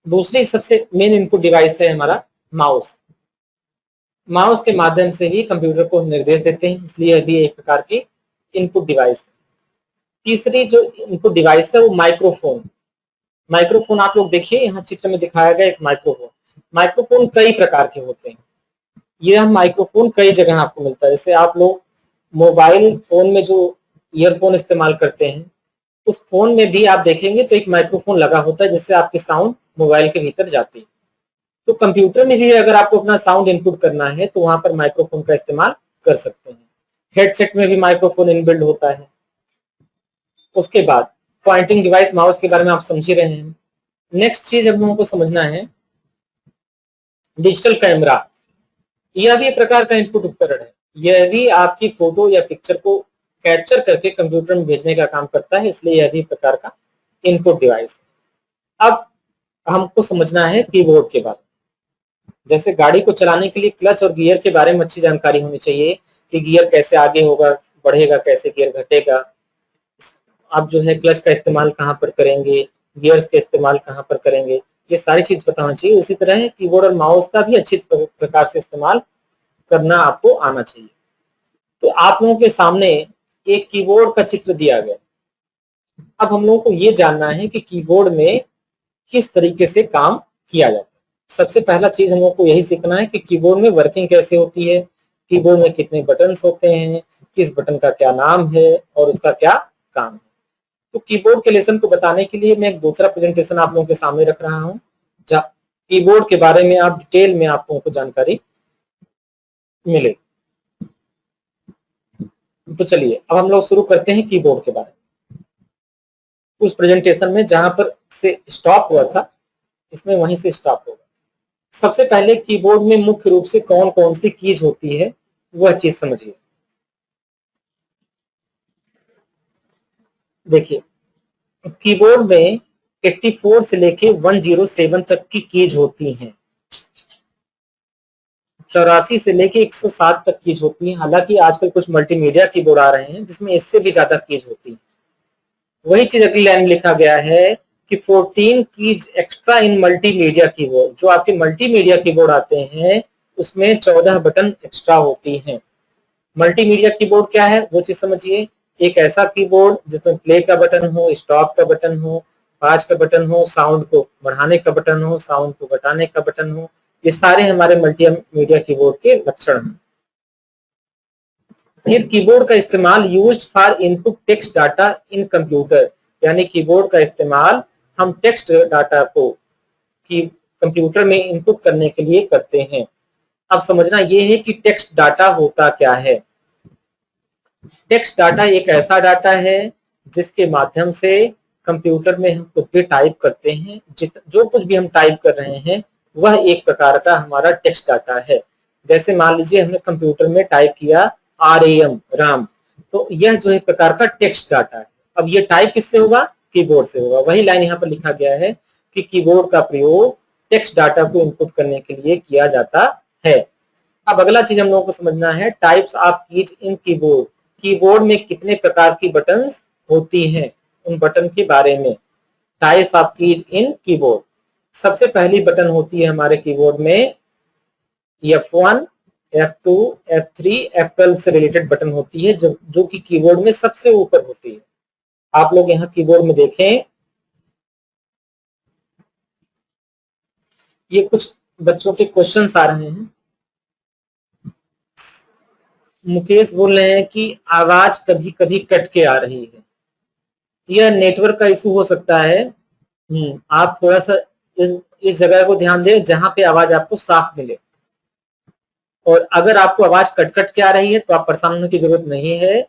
दूसरी सबसे मेन इनपुट डिवाइस है हमारा माउस। माउस के माध्यम से ही कंप्यूटर को निर्देश देते हैं, इसलिए यह भी एक प्रकार की इनपुट डिवाइस है। तीसरी जो इनपुट डिवाइस है वो माइक्रोफोन। माइक्रोफोन आप लोग देखिए यहाँ चित्र में दिखाया गया एक माइक्रोफोन। माइक्रोफोन कई प्रकार के होते हैं। यह माइक्रोफोन कई जगह आपको मिलता है। जैसे आप लोग मोबाइल फोन में जो ईयरफोन इस्तेमाल करते हैं उस फोन में भी आप देखेंगे तो एक माइक्रोफोन लगा होता है जिससे आपकी साउंड मोबाइल के भीतर जाती है। तो कंप्यूटर में भी अगर आपको अपना साउंड इनपुट करना है तो वहां पर माइक्रोफोन का इस्तेमाल कर सकते हैं। हेडसेट में भी माइक्रोफोन इनबिल्ड होता है। उसके बाद पॉइंटिंग डिवाइस, माउस के बारे में आप समझ ही रहे हैं। नेक्स्ट चीज हम लोगों को समझना है डिजिटल कैमरा। यह भी एक प्रकार का इनपुट उपकरण है। यह भी आपकी फोटो या पिक्चर को कैप्चर करके कंप्यूटर में भेजने का काम करता है, इसलिए यह भी एक प्रकार का इनपुट डिवाइस। अब हमको समझना है कीबोर्ड के बारे में। जैसे गाड़ी को चलाने के लिए क्लच और गियर के बारे में अच्छी जानकारी होनी चाहिए कि गियर कैसे आगे होगा, बढ़ेगा कैसे, गियर घटेगा, आप जो है क्लच का इस्तेमाल कहाँ पर करेंगे, गियर्स का इस्तेमाल कहाँ पर करेंगे, ये सारी चीज पता होनी चाहिए। इसी तरह कीबोर्ड और माउस का भी अच्छी प्रकार से इस्तेमाल करना आपको आना चाहिए। तो आप लोगों के सामने एक कीबोर्ड का चित्र दिया गया। अब हम लोगों को ये जानना है कि कीबोर्ड में किस तरीके से काम किया जाता है। सबसे पहला चीज हम लोग को यही सीखना है कि कीबोर्ड में वर्किंग कैसे होती है, कीबोर्ड में कितने बटन्स होते हैं, किस बटन का क्या नाम है और उसका क्या काम है। तो कीबोर्ड के लेसन को बताने के लिए मैं एक दूसरा प्रेजेंटेशन आप लोगों के सामने रख रहा हूँ, जहाँ कीबोर्ड के बारे में आप डिटेल में आप लोगों को जानकारी मिले। तो चलिए अब हम लोग शुरू करते हैं कीबोर्ड के बारे में। उस प्रेजेंटेशन में जहां पर से स्टॉप हुआ था, इसमें वहीं से स्टॉप होगा। सबसे पहले कीबोर्ड में मुख्य रूप से कौन कौन सी कीज होती है वह चीज समझिए। देखिए, कीबोर्ड में 84 से लेके 107 तक की कीज होती हैं, 84 से लेके 107 तक कीज होती है। हालांकि आजकल कुछ मल्टीमीडिया कीबोर्ड आ रहे हैं जिसमें इससे भी ज्यादा कीज होती है। वही चीज अगली लाइन में लिखा गया है कि 14 कीज एक्स्ट्रा इन मल्टीमीडिया कीबोर्ड। जो आपके मल्टीमीडिया कीबोर्ड आते हैं उसमें 14 बटन एक्स्ट्रा होती हैं। मल्टीमीडिया कीबोर्ड क्या है वो चीज समझिए। एक ऐसा कीबोर्ड जिसमें प्ले का बटन हो, स्टॉप का बटन हो, पाज का बटन हो, साउंड को बढ़ाने का बटन हो, साउंड को घटाने का बटन हो, ये सारे हमारे मल्टीमीडिया कीबोर्ड के लक्षण हैं। फिर कीबोर्ड का इस्तेमाल used for input text data in computer, यानी कीबोर्ड का इस्तेमाल हम टेक्स्ट डाटा को की कंप्यूटर में इनपुट करने के लिए करते हैं। अब समझना ये है कि टेक्स्ट डाटा होता क्या है। टेक्स्ट डाटा एक ऐसा डाटा है जिसके माध्यम से कंप्यूटर में हम कुछ भी टाइप करते हैं, जो कुछ भी हम टाइप कर रहे हैं वह एक प्रकार का हमारा टेक्स्ट डाटा है। जैसे मान लीजिए हमने कंप्यूटर में टाइप किया RAM राम, तो यह जो एक प्रकार का टेक्स्ट डाटा है। अब ये टाइप किससे होगा, कीबोर्ड से होगा। वही लाइन यहाँ पर लिखा गया है कि कीबोर्ड का प्रयोग टेक्स्ट डाटा को इनपुट करने के लिए किया जाता है। अब अगला चीज हम लोगों को समझना है types of keys in keyboard. Keyboard में कितने प्रकार की बटन्स होती हैं, उन बटन के बारे में। Types of keys in keyboard, सबसे पहली बटन होती है हमारे कीबोर्ड में F1, F2, F3, F12 से रिलेटेड बटन होती है जो कि कीबोर्ड में सबसे ऊपर होती है। आप लोग यहाँ कीबोर्ड में देखें, ये कुछ बच्चों के क्वेश्चंस आ रहे हैं। मुकेश बोल रहे हैं कि आवाज कभी कभी कट के आ रही है, यह नेटवर्क का इशू हो सकता है। आप थोड़ा सा इस जगह को ध्यान दें जहां पे आवाज आपको साफ मिले। और अगर आपको आवाज कट कट के आ रही है तो आप परेशान होने की जरूरत नहीं है।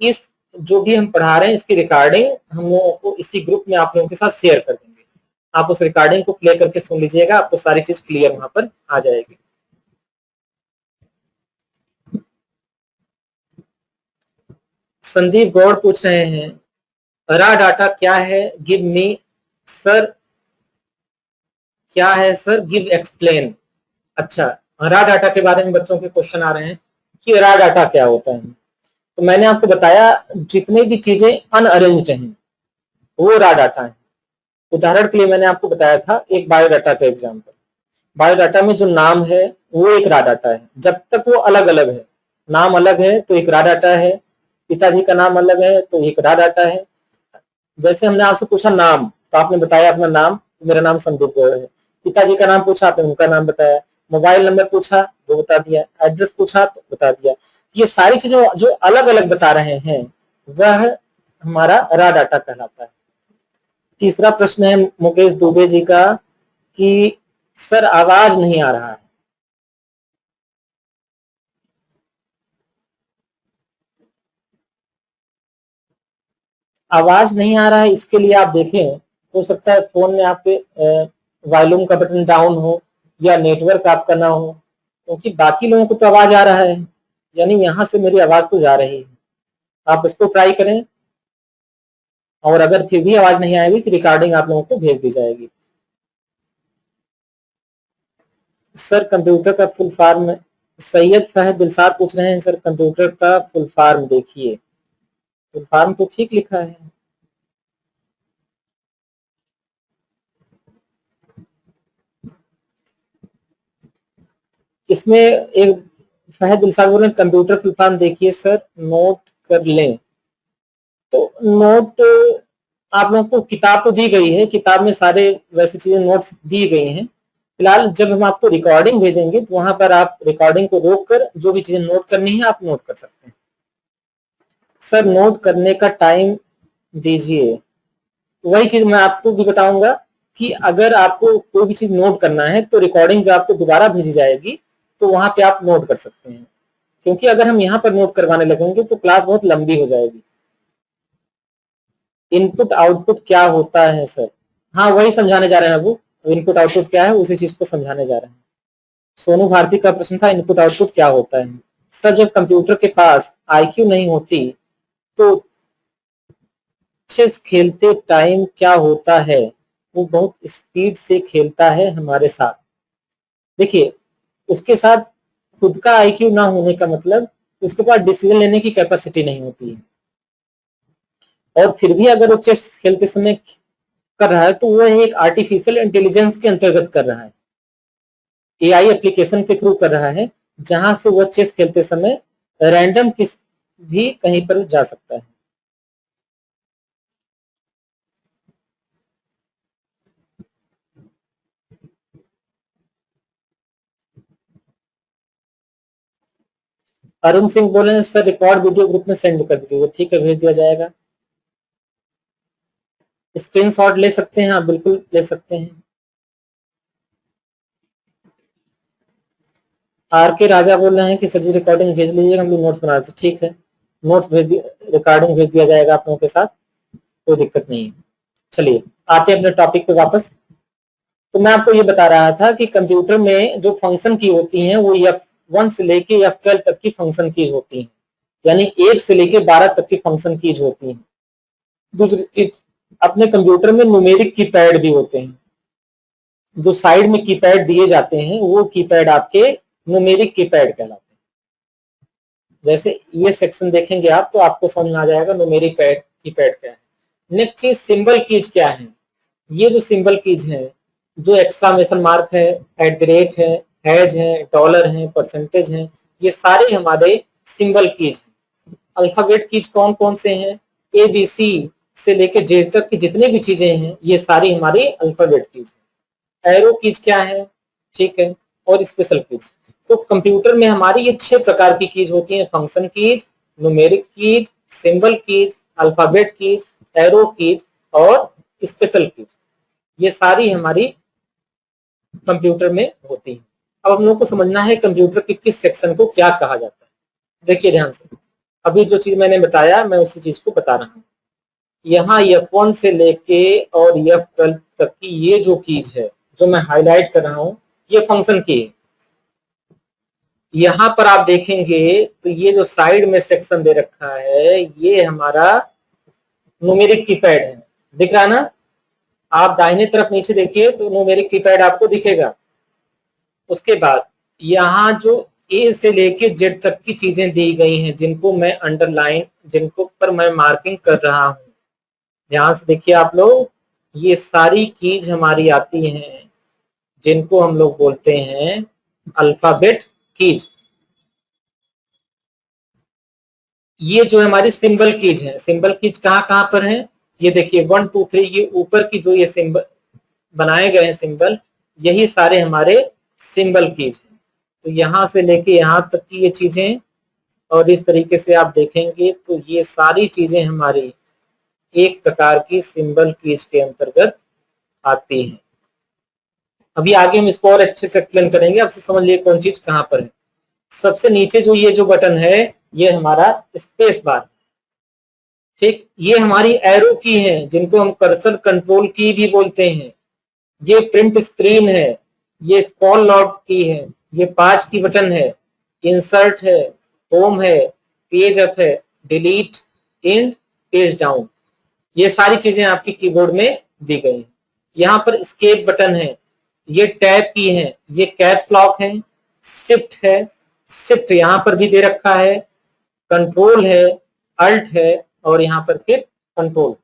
इस जो भी हम पढ़ा रहे हैं इसकी रिकॉर्डिंग हम लोगों को इसी ग्रुप में आप लोगों के साथ शेयर कर देंगे। आप उस रिकॉर्डिंग को प्ले करके सुन लीजिएगा, आपको सारी चीज क्लियर वहां पर आ जाएगी। संदीप गौड़ पूछ रहे हैं रा डाटा क्या है, गिव मी सर, क्या है सर, गिव एक्सप्लेन। अच्छा, रा डाटा के बारे में बच्चों के क्वेश्चन आ रहे हैं कि रा डाटा क्या होता है। तो मैंने आपको बताया जितने भी चीजें अनअरेंज्ड हैं वो रा डाटा है। उदाहरण के लिए मैंने आपको बताया था एक बायोडाटा का एग्जाम्पल। बायोडाटा में जो नाम है वो एक रा डाटा है, जब तक वो अलग अलग है। नाम अलग है तो एक रा डाटा है, पिताजी का नाम अलग है तो एक रा डाटा है। जैसे हमने आपसे पूछा नाम, तो आपने बताया अपना नाम, मेरा नाम संदीप गौड़ है। पिताजी का नाम पूछा, आपने उनका नाम बताया। मोबाइल नंबर पूछा, वो बता दिया। एड्रेस पूछा तो बता दिया। ये सारी चीजें जो अलग अलग बता रहे हैं वह हमारा रा डाटा कहलाता है। तीसरा प्रश्न है मुकेश दुबे जी का कि सर आवाज नहीं आ रहा है। आवाज नहीं आ रहा है इसके लिए आप देखें, हो सकता है फोन में आपके वॉल्यूम का बटन डाउन हो या नेटवर्क आपका ना हो, क्योंकि बाकी लोगों को तो आवाज आ रहा है, यानी यहां से मेरी आवाज तो जा रही है। आप इसको ट्राई करें। और अगर फिर भी आवाज नहीं आएगी तो रिकॉर्डिंग आप लोगों को भेज दी जाएगी। सर कंप्यूटर का फुल फॉर्म, सैयद फहद दिलसाद पूछ रहे हैं सर कंप्यूटर का फुल फॉर्म देखिए। फुल फॉर्म तो ठीक लिखा है। इसमें एक फहद दिलसाद बोल रहे हैं कंप्यूटर फुल फॉर्म देखिए सर, नोट कर लें। तो नोट आप लोगों को किताब तो दी गई है, किताब में सारे वैसी चीजें नोट्स दी गई हैं। फिलहाल जब हम आपको रिकॉर्डिंग भेजेंगे तो वहां पर आप रिकॉर्डिंग को रोक कर जो भी चीजें नोट करनी है आप नोट कर सकते हैं। सर नोट करने का टाइम दीजिए। वही चीज मैं आपको भी बताऊंगा कि अगर आपको कोई भी चीज नोट करना है तो रिकॉर्डिंग जब आपको दोबारा भेजी जाएगी तो वहां पे आप नोट कर सकते हैं, क्योंकि अगर हम यहाँ पर नोट करवाने लगेंगे तो क्लास बहुत लंबी हो जाएगी। इनपुट आउटपुट क्या होता है सर? हाँ वही समझाने जा रहे हैं अबू, इनपुट आउटपुट क्या है उसी चीज को समझाने जा रहे हैं। सोनू भारती का प्रश्न था इनपुट आउटपुट क्या होता है। सर जब कंप्यूटर के पास आईक्यू नहीं होती तो चेस खेलते टाइम क्या होता है? वो बहुत स्पीड से खेलता है हमारे साथ। देखिए उसके साथ खुद का आईक्यू ना होने का मतलब उसके पास डिसीजन लेने की कैपेसिटी नहीं होती है, और फिर भी अगर वो चेस खेलते समय कर रहा है तो वह एक आर्टिफिशियल इंटेलिजेंस के अंतर्गत कर रहा है, एआई एप्लीकेशन के थ्रू कर रहा है, जहां से वह चेस खेलते समय रैंडम किस भी कहीं पर जा सकता है। अरुण सिंह बोले हैं सर रिकॉर्ड वीडियो ग्रुप में सेंड कर दीजिए। ठीक है भेज दिया जाएगा। स्क्रीनशॉट ले सकते हैं आप, बिल्कुल ले सकते हैं। आर के राजा बोल रहे हैं कि सर जी रिकॉर्डिंग भेज लीजिएगा, हम लोग नोट्स बना देते। ठीक है नोट्स भेज दिए, रिकॉर्डिंग भेज दिया जाएगा आप लोगों के साथ, कोई दिक्कत नहीं है। चलिए आते हैं अपने टॉपिक पे वापस। तो मैं आपको ये बता रहा था कि कंप्यूटर में जो फंक्शन की होती हैं वो F1 से लेके F12 तक की फंक्शन कीज होती हैं, यानी 1 से लेके 12 तक की फंक्शन कीज होती हैं। दूसरी चीज अपने कंप्यूटर में न्यूमेरिक कीपैड भी होते हैं। जो साइड में कीपैड दिए जाते हैं वो कीपैड आपके न्यूमेरिक कीपैड कहलाते हैं। जैसे ये सेक्शन देखेंगे आप तो आपको समझ में आ जाएगा न्यूमेरिक कीपैड क्या है। नेक्स्ट चीज सिंबल कीज क्या है। ये जो सिंबल कीज है, जो एक्सक्लेमेशन मार्क है, एट द रेट है, हैज है, डॉलर है, परसेंटेज है, ये सारे हमारे सिंबल कीज हैं। अल्फाबेट कीज कौन कौन से हैं? ए बी सी से लेके जेड तक की जितने भी चीजें हैं ये सारी हमारी अल्फाबेट कीज है। एरो कीज क्या है, ठीक है, और स्पेशल कीज। तो कंप्यूटर में हमारी ये 6 प्रकार की कीज होती हैं, function keys, numeric keys, symbol keys, alphabet keys, arrow keys और स्पेशल कीज। ये सारी हमारी कंप्यूटर में होती है। अब हम लोग को समझना है कंप्यूटर के किस सेक्शन को क्या कहा जाता है। देखिए ध्यान से, अभी जो चीज मैंने बताया मैं उसी चीज को बता रहा हूँ। यहाँ F1 से लेके और F12 तक की ये जो कीज है जो मैं हाईलाइट कर रहा हूँ ये फंक्शन की है। यहाँ पर आप देखेंगे तो ये जो साइड में सेक्शन दे रखा है ये हमारा न्यूमेरिक कीपैड है, दिख रहा है ना? आप दाहिने तरफ नीचे देखिए तो न्यूमेरिक कीपैड आपको दिखेगा। उसके बाद यहाँ जो ए से लेके जेड तक की चीजें दी गई हैं जिनको मैं अंडरलाइन, जिनको पर मैं मार्किंग कर रहा हूं, ध्यान से देखिए आप लोग, ये सारी कीज हमारी आती हैं जिनको हम लोग बोलते हैं अल्फाबेट कीज। ये जो हमारी सिंबल कीज है, सिंबल कीज कहाँ पर है? ये देखिए 1 2 3, ये ऊपर की जो ये सिंबल बनाए गए हैं सिंबल, यही सारे हमारे सिंबल कीज हैं। तो यहां से लेके यहां तक की ये चीजें, और इस तरीके से आप देखेंगे तो ये सारी चीजें हमारी एक प्रकार की सिंबल कीज के अंतर्गत आती हैं। अभी आगे हम इसको और अच्छे से एक्सप्लेन करेंगे, अब से समझ लिए कौन चीज कहां पर है। सबसे नीचे जो ये जो बटन है ये हमारा स्पेस बार, ठीक, ये हमारी एरो की है जिनको हम कर्सर कंट्रोल की भी बोलते हैं। ये प्रिंट स्क्रीन है, ये स्क्रॉल लॉक की है, ये 5 की बटन है, इंसर्ट है, होम है, पेज अप है, डिलीट, इन, पेज डाउन। ये सारी चीजें आपकी कीबोर्ड में दी गई हैं। यहाँ पर एस्केप बटन है, ये टैब की है, ये कैप लॉक है, शिफ्ट है, शिफ्ट यहाँ पर भी दे रखा है, कंट्रोल है, अल्ट है और यहाँ पर फिर कंट्रोल।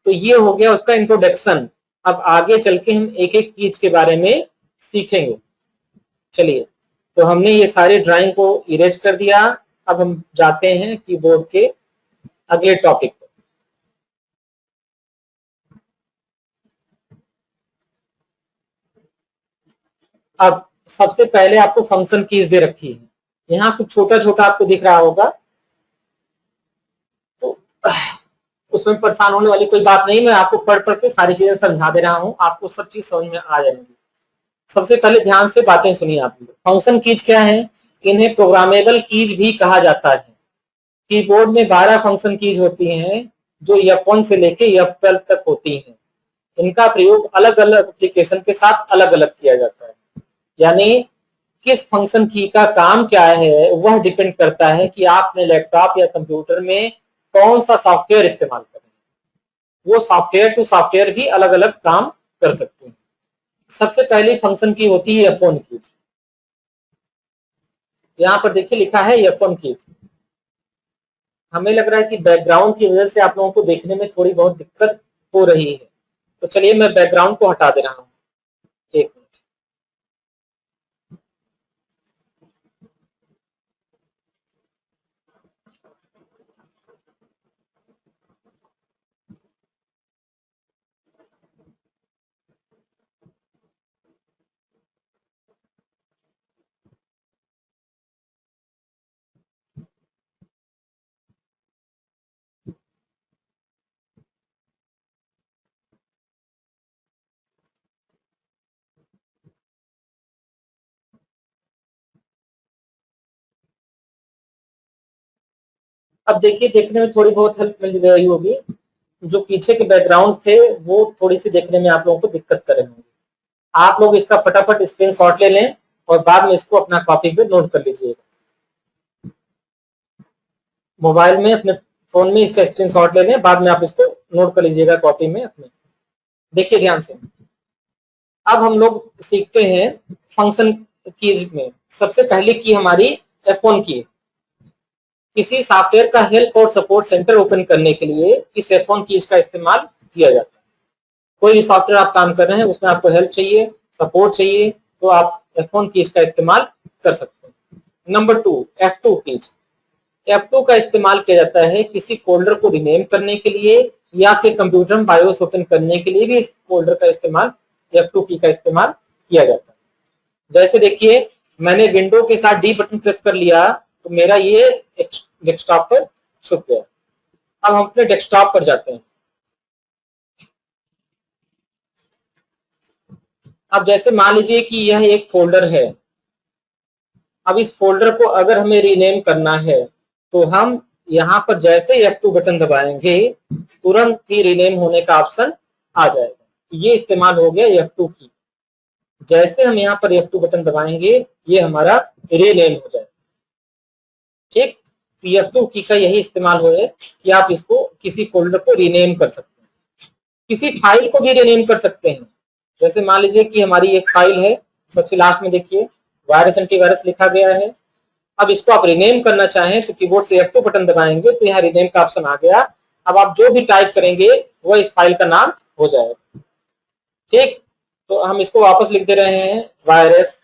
तो ये हो गया उसका इंट्रोडक्शन। अब आगे चल के हम एक एक कीज के बारे में सीखेंगे। चलिए, तो हमने ये सारे ड्राइंग को इरेज कर दिया। अब हम जाते हैं कीबोर्ड के अगले टॉपिक पर। अब सबसे पहले आपको फंक्शन कीज दे रखी है, यहाँ कुछ छोटा छोटा आपको दिख रहा होगा, तो उसमें परेशान होने वाली कोई बात नहीं। मैं आपको पढ़ पढ़ के सारी चीजें समझा दे रहा हूँ, आपको सब चीज समझ में आ जाएगी। सबसे पहले ध्यान से बातें सुनिए आप। फंक्शन कीज क्या है? इन्हें प्रोग्रामेबल कीज भी कहा जाता है। कीबोर्ड में 12 फंक्शन कीज होती हैं जो F1 से लेके F12 तक होती हैं। इनका प्रयोग अलग अलग एप्लीकेशन के साथ अलग अलग किया जाता है। यानी किस फंक्शन की का काम क्या है वह डिपेंड करता है कि आप अपने लैपटॉप या कंप्यूटर में कौन सा सॉफ्टवेयर इस्तेमाल कर रहे हैं। वो सॉफ्टवेयर टू सॉफ्टवेयर भी अलग अलग काम कर सकते हैं। सबसे पहली फंक्शन की होती है F1 की। यहाँ पर देखिए लिखा है F1 की। हमें लग रहा है कि बैकग्राउंड की वजह से आप लोगों को देखने में थोड़ी बहुत दिक्कत हो रही है, तो चलिए मैं बैकग्राउंड को हटा दे रहा हूँ। एक मिनट। अब देखिए, देखने में थोड़ी बहुत हेल्प मिल रही होगी। जो पीछे के बैकग्राउंड थे वो थोड़ी सी देखने में आप लोगों को दिक्कत कर रहे होंगे। आप लोग इसका फटाफट स्क्रीनशॉट ले लें और बाद में इसको अपना कॉपी पे नोट कर लीजिएगा। मोबाइल में अपने फोन में इसका स्क्रीनशॉट ले लें, बाद में आप इसको नोट कर लीजिएगा कॉपी में अपने। देखिए ध्यान से। अब हम लोग सीखते हैं फंक्शन कीज में। सबसे पहले की हमारी F1 की। किसी सॉफ्टवेयर का हेल्प और सपोर्ट सेंटर ओपन करने के लिए इस F1 कीज का इस्तेमाल किया जाता है। कोई भी सॉफ्टवेयर आप काम कर रहे हैं, उसमें आपको हेल्प चाहिए, सपोर्ट चाहिए, तो आप F1 कीज का इस्तेमाल कर सकते हैं। Number 2, F2 keys. F2 का इस्तेमाल किया जाता है किसी फोल्डर को रीनेम करने के लिए या फिर कंप्यूटर में बायोस ओपन करने के लिए भी इस फोल्डर का इस्तेमाल, F2 की का इस्तेमाल किया जाता है। जैसे देखिए, मैंने विंडो के साथ डी बटन प्रेस कर लिया तो मेरा ये डेस्कटॉप पर छुप गया। अब हम अपने डेस्कटॉप पर जाते हैं। अब जैसे मान लीजिए कि यह एक फोल्डर है। अब इस फोल्डर को अगर हमें रीनेम करना है तो हम यहाँ पर जैसे F2 बटन दबाएंगे तुरंत ही रीनेम होने का ऑप्शन आ जाएगा। तो ये इस्तेमाल हो गया F2 की। जैसे हम यहाँ पर F2 बटन दबाएंगे ये हमारा रीनेम हो जाएगा। ठीक, F2 की का यही इस्तेमाल हो है कि आप इसको किसी फोल्डर को रीनेम कर सकते हैं, किसी फाइल को भी रीनेम कर सकते हैं। जैसे मान लीजिए कि हमारी एक फाइल है, सबसे लास्ट में देखिए वायरस एंटीवायरस लिखा गया है। अब इसको आप रीनेम करना चाहें तो कीबोर्ड से F2 बटन दबाएंगे तो यहाँ रीनेम का ऑप्शन आ गया। अब आप जो भी टाइप करेंगे वो इस फाइल का नाम हो जाएगा। ठीक, तो हम इसको वापस लिख दे रहे हैं वायरस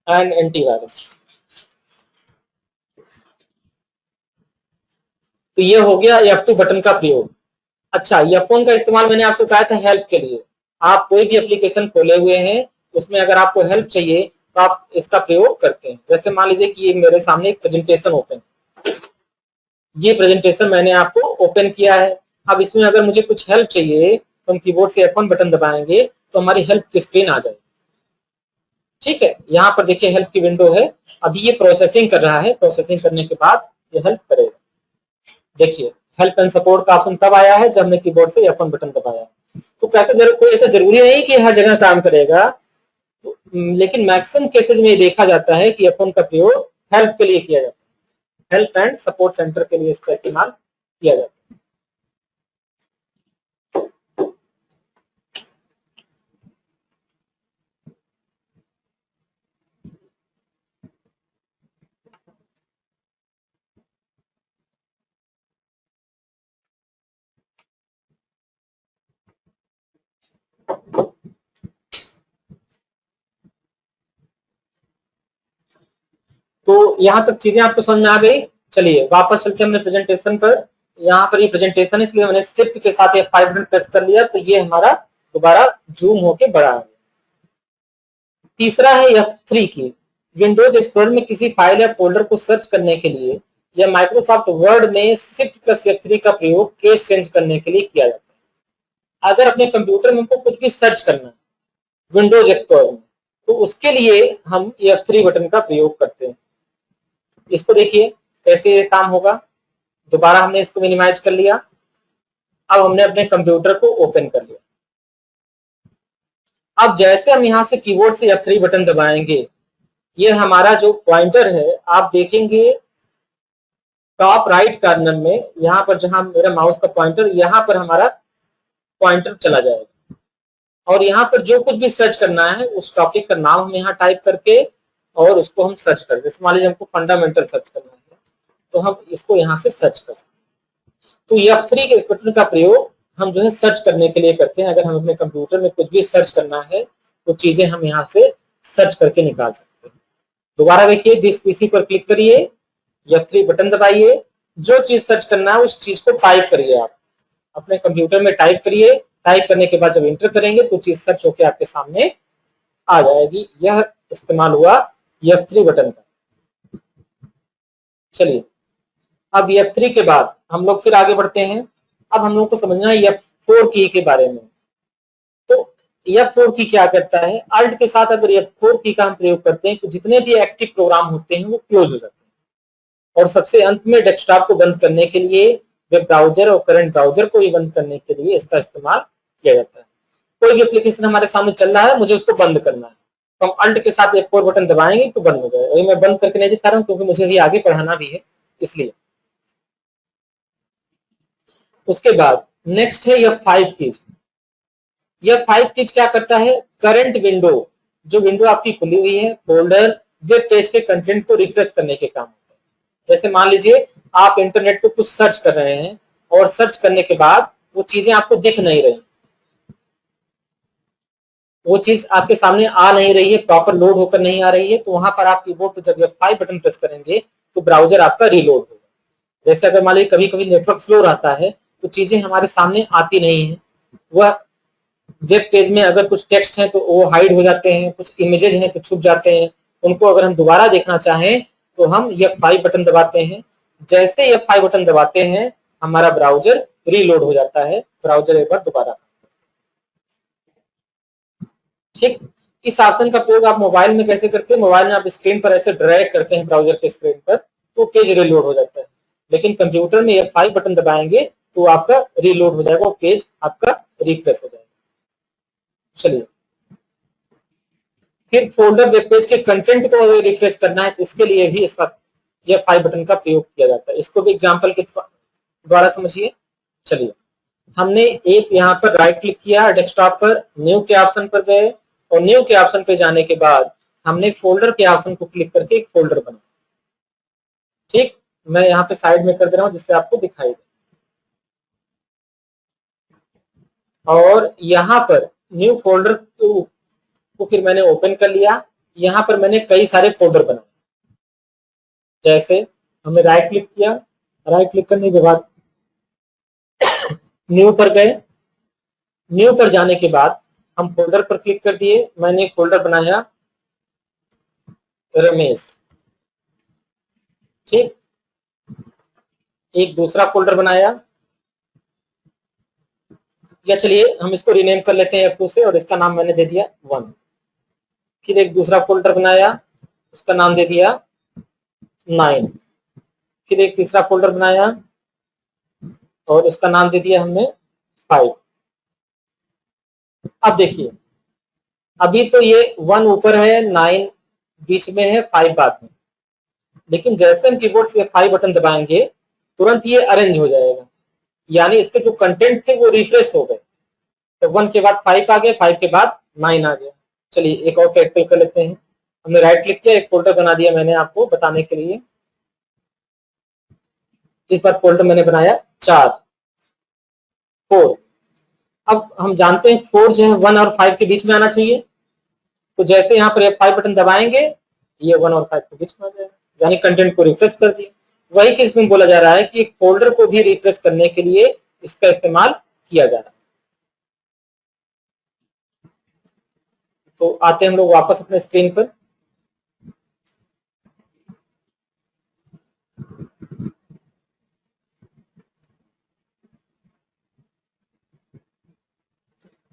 एंड एंटीवायरस। तो ये हो गया F2 बटन का प्रयोग। अच्छा, F1 का इस्तेमाल मैंने आपसे बताया था हेल्प के लिए। आप कोई भी एप्लीकेशन खोले हुए हैं, उसमें अगर आपको हेल्प चाहिए तो आप इसका प्रयोग करते हैं। जैसे मान लीजिए कि ये मेरे सामने एक प्रेजेंटेशन ओपन, ये प्रेजेंटेशन मैंने आपको ओपन किया है। अब इसमें अगर मुझे कुछ हेल्प चाहिए तो हम कीबोर्ड से F1 बटन दबाएंगे तो हमारी हेल्प की स्क्रीन आ जाएगी। ठीक है, यहाँ पर देखिए हेल्प की विंडो है। अभी ये प्रोसेसिंग कर रहा है, प्रोसेसिंग करने के बाद ये हेल्प करेगा। देखिए हेल्प एंड सपोर्ट का ऑप्शन तब आया है जब हमने कीबोर्ड से F1 बटन दबाया। तो कैसे कोई ऐसा जरूरी नहीं कि हर जगह काम करेगा, तो, लेकिन मैक्सिमम केसेस में देखा जाता है कि F1 का प्रयोग हेल्प के लिए किया जाता है। हेल्प एंड सपोर्ट सेंटर के लिए इसका इस्तेमाल किया जाता है। तो यहां तक चीजें आपको समझ में आ गई। चलिए वापस चलते हैं अपने प्रेजेंटेशन पर। यहाँ पर ये प्रेजेंटेशन है, इसलिए मैंने शिफ्ट के साथ F5 बटन प्रेस कर लिया, तो ये हमारा दोबारा जूम होके बड़ा है। तीसरा है F3 की। विंडोज एक्सप्लोरर में किसी फाइल या फोल्डर को सर्च करने के लिए या माइक्रोसॉफ्ट वर्ड में शिफ्ट प्लस F3 का प्रयोग केस चेंज करने के लिए किया जाता है। अगर अपने कंप्यूटर में हमको कुछ भी सर्च करना है विंडोज एक्सप्लोरर में, तो उसके लिए हम F3 बटन का प्रयोग करते हैं। इसको देखिए कैसे ये काम होगा। दोबारा हमने इसको मिनिमाइज कर लिया। अब हमने अपने कंप्यूटर को ओपन कर लिया। अब जैसे हम यहां से कीबोर्ड से F3 बटन दबाएंगे, ये हमारा जो पॉइंटर है आप देखेंगे टॉप राइट कॉर्नर में, यहाँ पर जहां मेरा माउस का पॉइंटर, यहाँ पर हमारा पॉइंटर चला जाएगा और यहाँ पर जो कुछ भी सर्च करना है उस टॉपिक का नाम हम यहाँ टाइप करके और उसको हम सर्च कर, जैसे मान लीजिए हमको फंडामेंटल सर्च करना है तो हम इसको यहाँ से सर्च कर सकते हैं। तो F3 के इस बटन का प्रयोग हम जो है सर्च करने के लिए करते हैं। अगर हम अपने कंप्यूटर में कुछ भी सर्च करना है तो चीजें हम यहाँ से सर्च करके निकाल सकते हैं। दोबारा देखिए, दिस पीसी पर क्लिक करिए, F3 बटन दबाइए, जो चीज सर्च करना है उस चीज को टाइप करिए। आप अपने कंप्यूटर में टाइप करिए। टाइप करने के बाद जब एंटर करेंगे तो चीज सर्च होकर आपके सामने आ जाएगी। यह इस्तेमाल हुआ F3 बटन का। चलिए अब F3 के बाद हम लोग फिर आगे बढ़ते हैं। अब हम लोग को समझना है F4 की के बारे में। तो F4 की क्या करता है, अल्ट के साथ अगर F4 की का हम प्रयोग करते हैं तो जितने भी एक्टिव प्रोग्राम होते हैं वो क्लोज हो जाते हैं। और सबसे अंत में डेस्कटॉप को बंद करने के लिए, वेब ब्राउजर और करंट ब्राउजर को भी बंद करने के लिए इसका इस्तेमाल किया जाता है। कोई भी एप्लीकेशन हमारे सामने चल रहा है, मुझे उसको बंद करना है, तो हम अल्ट के साथ F4 बटन दबाएंगे तो बंद हो जाएगा। ये मैं बंद करके नहीं दिखा रहा हूँ क्योंकि मुझे भी आगे पढ़ाना भी है, इसलिए। उसके बाद नेक्स्ट है F5 कीज। F5 कीज क्या करता है, करंट विंडो, जो विंडो आपकी खुली हुई है, फोल्डर, वेब पेज के कंटेंट को रिफ्रेश करने के काम होता है। जैसे मान लीजिए आप इंटरनेट पे कुछ सर्च कर रहे हैं और सर्च करने के बाद वो चीजें आपको दिख नहीं रही, वो चीज आपके सामने आ नहीं रही है, प्रॉपर लोड होकर नहीं आ रही है, तो वहां पर आप कीबोर्ड पर जब F5 बटन प्रेस करेंगे तो ब्राउजर आपका रीलोड होगा। जैसे अगर मान लीजिए कभी कभी नेटवर्क स्लो रहता है तो चीजें हमारे सामने आती नहीं है, वह वेब पेज में अगर कुछ टेक्स्ट है तो वो हाइड हो जाते हैं, कुछ इमेजेस हैं तो छुप जाते हैं। उनको अगर हम दोबारा देखना चाहें तो हम F5 बटन दबाते हैं। जैसे F5 बटन दबाते हैं हमारा ब्राउजर रीलोड हो जाता है, ब्राउजर एक बार दोबारा। ठीक, इस ऑप्शन का प्रयोग आप मोबाइल में कैसे करते हैं, मोबाइल में आप स्क्रीन पर ऐसे ड्रैग करते हैं ब्राउजर के स्क्रीन पर तो पेज रीलोड हो जाता है, लेकिन कंप्यूटर में F5 बटन दबाएंगे तो आपका रीलोड हो जाएगा, पेज आपका रिफ्रेश हो जाएगा। चलिए फिर फोल्डर वेब पेज के कंटेंट को रिफ्रेश करना है, इसके लिए भी इसका F5 बटन का प्रयोग किया जाता है। इसको भी एग्जांपल के द्वारा समझिए। चलिए हमने एक यहाँ पर राइट क्लिक किया, डेस्कटॉप पर न्यू के ऑप्शन पर गए और न्यू के ऑप्शन पे जाने के बाद हमने फोल्डर के ऑप्शन को क्लिक करके एक फोल्डर बनाया। ठीक, मैं यहाँ पे साइड में कर दे रहा हूँ जिससे आपको दिखाई दे। और यहाँ पर न्यू फोल्डर को फिर मैंने ओपन कर लिया। यहाँ पर मैंने कई सारे फोल्डर बनाए। जैसे हमने राइट क्लिक किया, राइट क्लिक करने के बाद न्यू पर गए, न्यू पर जाने के बाद हम फोल्डर पर क्लिक कर दिए। मैंने एक फोल्डर बनाया रमेश। ठीक, एक दूसरा फोल्डर बनाया, या चलिए हम इसको रीनेम कर लेते हैं F2 से और इसका नाम मैंने दे दिया 1। फिर एक दूसरा फोल्डर बनाया, उसका नाम दे दिया 9। फिर एक तीसरा फोल्डर बनाया और इसका नाम दे दिया हमने 5। अब देखिए अभी तो ये 1 ऊपर है, 9 बीच में है, 5 बाद में, लेकिन जैसे हम कीबोर्ड से 5 बटन दबाएंगे तुरंत ये अरेंज हो जाएगा, यानी इसके जो कंटेंट थे वो रिफ्रेश हो गए। तो 1 के बाद 5 आ गए, 5 के बाद 9 आ गया। चलिए एक और प्रैक्टिकल कर लेते हैं। हमने राइट क्लिक किया, एक फोल्डर बना दिया मैंने आपको बताने के लिए। इस बार फोल्डर मैंने बनाया 4, 4। अब हम जानते हैं 4 जो है 1 और 5 के बीच में आना चाहिए, तो जैसे यहाँ पर F5 बटन दबाएंगे ये 1 और 5 के बीच में आ जाएगा, यानी कंटेंट को रिफ्रेश कर दिया। वही चीज में बोला जा रहा है कि एक फोल्डर को भी रिफ्रेश करने के लिए इसका इस्तेमाल किया जा रहा है। तो आते हैं हम लोग वापस अपने स्क्रीन पर।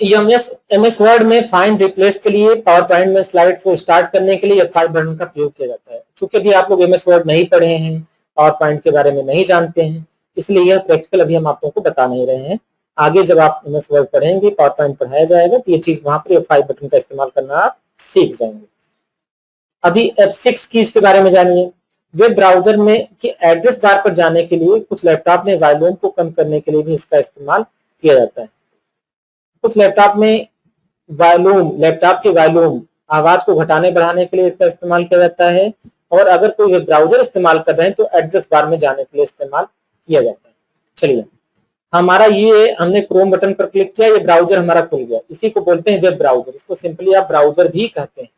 एमएस वर्ड में फाइंड रिप्लेस के लिए पावर पॉइंट में स्लाइड्स को स्टार्ट करने के लिए F5 बटन का प्रयोग किया जाता है। चूंकि भी आप लोग एमएस वर्ड नहीं पढ़े हैं, पावर पॉइंट के बारे में नहीं जानते हैं, इसलिए यह प्रैक्टिकल अभी हम आप लोगों को बता नहीं रहे हैं। आगे जब आप एमएस वर्ड पढ़ेंगे, पावर पॉइंट पढ़ाया जाएगा, तो ये चीज वहां पर F5 बटन का इस्तेमाल करना आप सीख जाएंगे। अभी F6 कीज के बारे में जानिए। वेब ब्राउजर में के एड्रेस बार पर जाने के लिए कुछ लैपटॉप में वॉल्यूम को कम करने के लिए भी इसका इस्तेमाल किया जाता है। कुछ लैपटॉप में लैपटॉप के वॉल्यूम आवाज को घटाने बढ़ाने के लिए इसका इस्तेमाल किया जाता है, और अगर कोई वेब ब्राउजर इस्तेमाल कर रहे हैं तो एड्रेस बार में जाने के लिए इस्तेमाल किया जाता है। चलिए, हमारा ये हमने क्रोम बटन पर क्लिक किया, ये ब्राउजर हमारा खुल गया, इसी को बोलते हैं वेब ब्राउजर, इसको सिंपली आप ब्राउजर भी कहते हैं।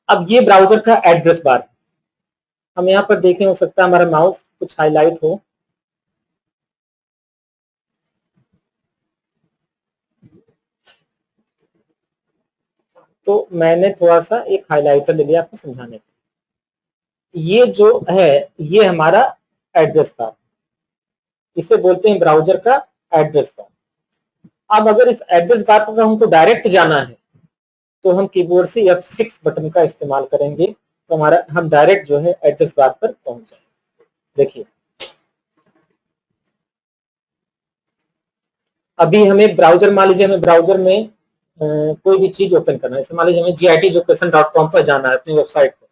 अब ये ब्राउजर का एड्रेस बार, हम यहाँ पर देखें, हो सकता है हमारा माउस कुछ हाईलाइट हो, तो मैंने थोड़ा सा एक हाइलाइटर ले लिया आपको समझाने के। ये जो है ये हमारा एड्रेस बार, इसे बोलते हैं ब्राउजर का एड्रेस बार। अब अगर इस एड्रेस बार पर हमको डायरेक्ट जाना है तो हम कीबोर्ड से F6 बटन का इस्तेमाल करेंगे, तो हमारा हम डायरेक्ट जो है एड्रेस बार पर पहुंच जाएंगे। देखिए, अभी हमें ब्राउजर, मान लीजिए हमें ब्राउजर में कोई भी चीज ओपन करना है, जैसे मान लीजिए हमें giteducation.com पर जाना है, अपनी वेबसाइट पर,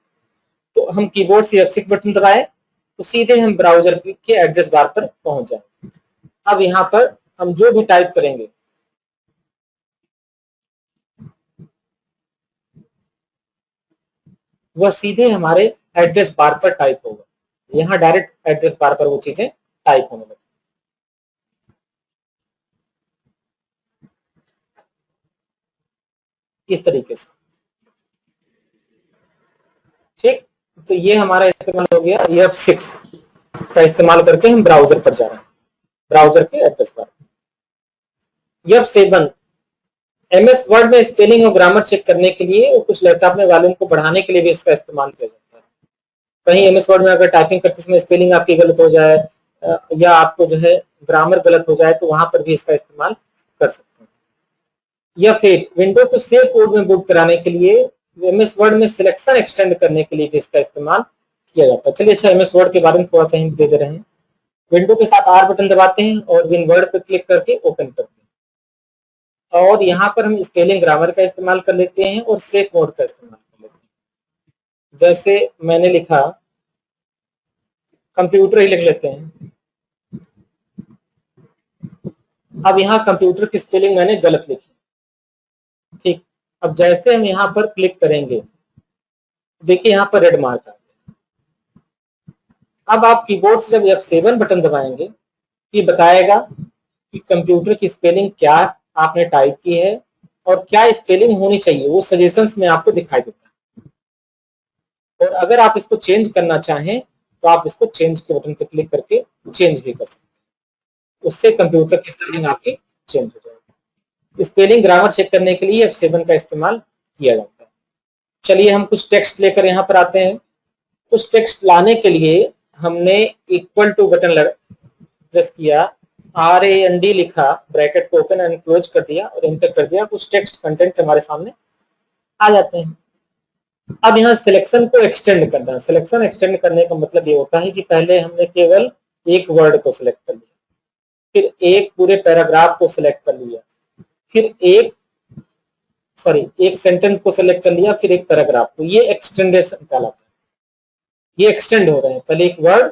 तो हम कीबोर्ड से F6 बटन दबाए तो सीधे हम ब्राउजर के एड्रेस बार पर पहुंच जाए। अब यहाँ पर हम जो भी टाइप करेंगे वह सीधे हमारे एड्रेस बार पर टाइप होगा, यहाँ डायरेक्ट एड्रेस बार पर वो चीजें टाइप होने लगती। इस तरीके से, ठीक। तो ये हमारा इस्तेमाल हो गया F6 का इस्तेमाल करके हम ब्राउजर पर जा रहे हैं, ब्राउजर के address bar. F7 MS word में स्पेलिंग और ग्रामर चेक करने के लिए और कुछ लैपटॉप में वॉल्यूम को बढ़ाने के लिए भी इसका इस्तेमाल किया जाता है। कहीं एमएस वर्ड में अगर टाइपिंग करते समय स्पेलिंग आपकी गलत हो जाए या आपको जो है ग्रामर गलत हो जाए तो वहां पर भी इसका इस्तेमाल कर सकते हैं। या फिर विंडो को सेव कोड में बूट कराने के लिए एमएस वर्ड में सिलेक्शन एक्सटेंड करने के लिए भी इसका इस्तेमाल किया जाता है। चलिए, अच्छा, एमएस वर्ड के बारे में थोड़ा सा हिंट दे रहे हैं। विंडो के साथ R बटन दबाते हैं और विन वर्ड पर क्लिक करके ओपन करते हैं, और यहाँ पर हम स्पेलिंग ग्रामर का इस्तेमाल कर लेते हैं और सेव मोड का इस्तेमाल कर लेते हैं। जैसे मैंने लिखा कंप्यूटर ही लिख लेते हैं। अब यहाँ कंप्यूटर की स्पेलिंग मैंने गलत लिखी, ठीक। अब जैसे हम यहाँ पर क्लिक करेंगे, देखिए यहाँ पर रेड मार्क आ गया। अब आप कीबोर्ड से जब F7 बटन दबाएंगे तो ये बताएगा कि कंप्यूटर की स्पेलिंग क्या आपने टाइप की है और क्या स्पेलिंग होनी चाहिए, वो सजेशंस में आपको दिखाई देता है। और अगर आप इसको चेंज करना चाहें तो आप इसको चेंज के बटन पर क्लिक करके चेंज भी कर सकते हैं, उससे कंप्यूटर की स्पेलिंग आपकी चेंज हो जाएगी। स्पेलिंग ग्रामर चेक करने के लिए F7 का इस्तेमाल किया जाता है। चलिए, हम कुछ टेक्स्ट लेकर यहाँ पर आते हैं। कुछ टेक्स्ट लाने के लिए हमने इक्वल टू बटन प्रेस किया, RAND लिखा, ब्रैकेट को ओपन एंड क्लोज कर दिया और एंटर कर दिया, कुछ टेक्स्ट कंटेंट हमारे सामने आ जाते हैं। अब यहाँ सिलेक्शन को एक्सटेंड करना है। सिलेक्शन एक्सटेंड करने का मतलब ये होता है कि पहले हमने केवल एक वर्ड को सिलेक्ट कर लिया, फिर एक पूरे पैराग्राफ को सिलेक्ट कर लिया, फिर एक सेंटेंस को सिलेक्ट कर लिया, फिर एक पैराग्राफ को, ये एक्सटेंडेशन कहलाता है। ये एक्सटेंड हो रहे हैं, पहले एक वर्ड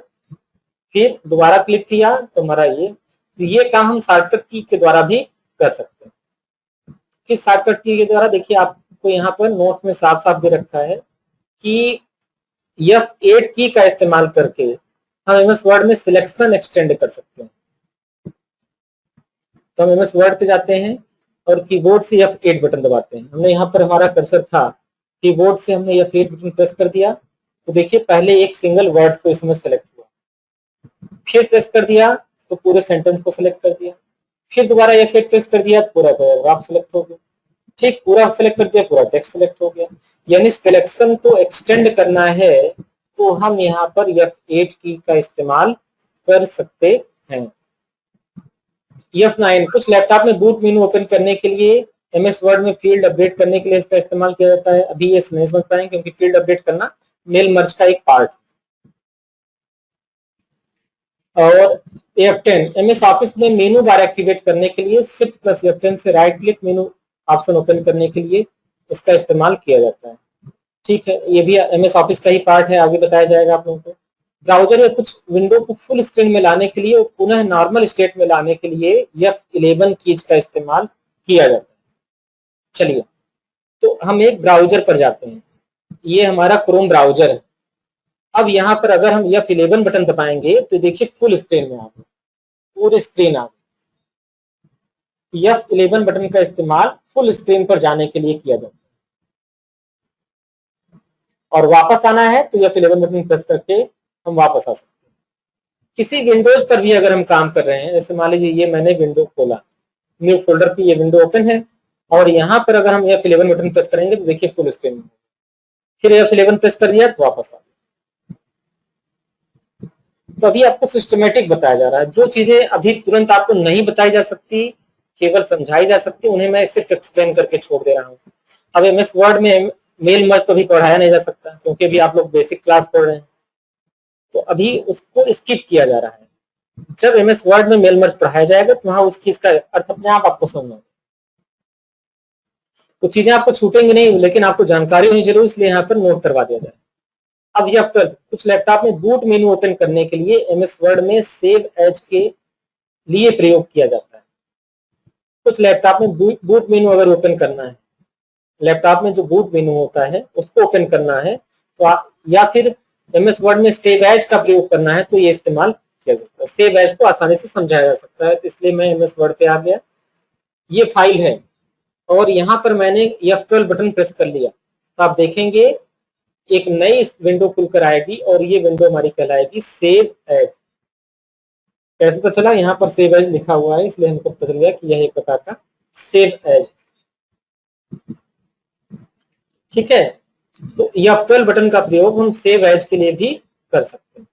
फिर दोबारा क्लिक किया तो हमारा ये काम हम शॉर्टकट की के द्वारा भी कर सकते हैं। किस शॉर्टकट की के द्वारा? देखिए, आपको यहाँ पर नोट में साफ साफ दे रखा है कि F8 की का इस्तेमाल करके हम एमएस वर्ड में सिलेक्शन एक्सटेंड कर सकते हैं। तो हम MS वर्ड पे जाते हैं और कीबोर्ड से F8 बटन दबाते हैं। हमने यहाँ पर हमारा कर्सर था, कीबोर्ड से हमने F8 बटन प्रेस कर दिया तो देखिए पहले एक सिंगल वर्ड को इसमें सेलेक्ट हुआ, फिर प्रेस कर दिया तो पूरे सेंटेंस को सिलेक्ट कर दिया, फिर दोबारा F8 प्रेस कर दिया पूरा पैराग्राफ सिलेक्ट हो गया, ठीक पूरा सिलेक्ट कर दिया पूरा टेक्स्ट सिलेक्ट हो गया। यानी सिलेक्शन को एक्सटेंड करना है तो हम यहाँ पर F8 की का इस्तेमाल कर सकते हैं। F9 कुछ लैपटॉप में बूट मेनू ओपन करने के लिए MS वर्ड में फील्ड अपडेट करने के लिए इसका इस्तेमाल किया जाता है। अभी ये नहीं समझ पाएंगे क्योंकि फील्ड अपडेट करना मेल मर्ज का एक पार्ट। और F10 MS ऑफिस में मेनू बार एक्टिवेट करने के लिए शिफ्ट प्लस F10 से राइट क्लिक मेनू ऑप्शन ओपन करने के लिए इसका इस्तेमाल किया जाता है। ठीक है, ये भी MS ऑफिस का ही पार्ट है, आगे बताया जाएगा आप लोगों को। ब्राउजर या कुछ विंडो को फुल स्क्रीन में लाने के लिए और पुनः नॉर्मल स्टेट में लाने के लिए F11 कीज का इस्तेमाल किया जाता है। चलिए तो हम एक ब्राउजर पर जाते हैं, ये हमारा क्रोम ब्राउजर है। अब यहाँ पर अगर हम F11 बटन दबाएंगे तो देखिए फुल स्क्रीन में आ गए, पूरी स्क्रीन आ गई। F11 बटन का इस्तेमाल फुल स्क्रीन पर जाने के लिए किया जाता है। और वापस आना है तो F11 बटन प्रेस करके हम वापस आ सकते हैं। किसी विंडोज पर भी अगर हम काम कर रहे हैं, जैसे मान लीजिए ये मैंने विंडो खोला, न्यू फोल्डर की ये विंडो ओपन है और यहाँ पर अगर हम F11 बटन प्रेस करेंगे तो देखिए फुल स्क्रीन में, फिर F11 प्रेस कर दिया तो वापस आ गया। तो अभी आपको सिस्टमेटिक बताया जा रहा है, जो चीजें अभी तुरंत आपको नहीं बताई जा सकती, केवल समझाई जा सकती, उन्हें मैं सिर्फ एक्सप्लेन करके छोड़ दे रहा हूँ। अब MS वर्ड में मेल मर्ज तो भी पढ़ाया नहीं जा सकता क्योंकि अभी आप लोग बेसिक क्लास पढ़ रहे हैं, तो अभी उसको स्किप किया जा रहा है। जब MS वर्ड में मेल मर्ज पढ़ाया जाएगा तो वहां उसकी इसका अर्थ अपने आप आपको समझ आएगा। तो चीजें आपको छूटेंगी नहीं, लेकिन आपको जानकारी होनी जरूर, इसलिए यहाँ पर नोट करवा दिया जाए। अब यह कुछ लैपटॉप में बूट मेनू ओपन करने के लिए MS वर्ड में सेव एज के लिए प्रयोग किया जाता है। कुछ लैपटॉप में बूट मेनू अगर ओपन करना है, लैपटॉप में जो बूट मेनू होता है उसको ओपन करना है तो या फिर MS वर्ड में सेव एज का प्रयोग करना है तो ये इस्तेमाल किया जा सकता है। सेव एज को आसानी से समझाया जा सकता है, तो इसलिए मैं MS वर्ड पे आ गया। ये फाइल है और यहाँ पर मैंने F12 बटन प्रेस कर लिया तो आप देखेंगे एक नई विंडो खुलकर आएगी और ये विंडो हमारी कहलाएगी सेव एज। कैसे तो चला, यहाँ पर सेव एज लिखा हुआ है इसलिए हमको पता चल गया कि यह एक प्रकार का सेव एज। ठीक है, तो F12 बटन का प्रयोग हम सेव एज के लिए भी कर सकते हैं।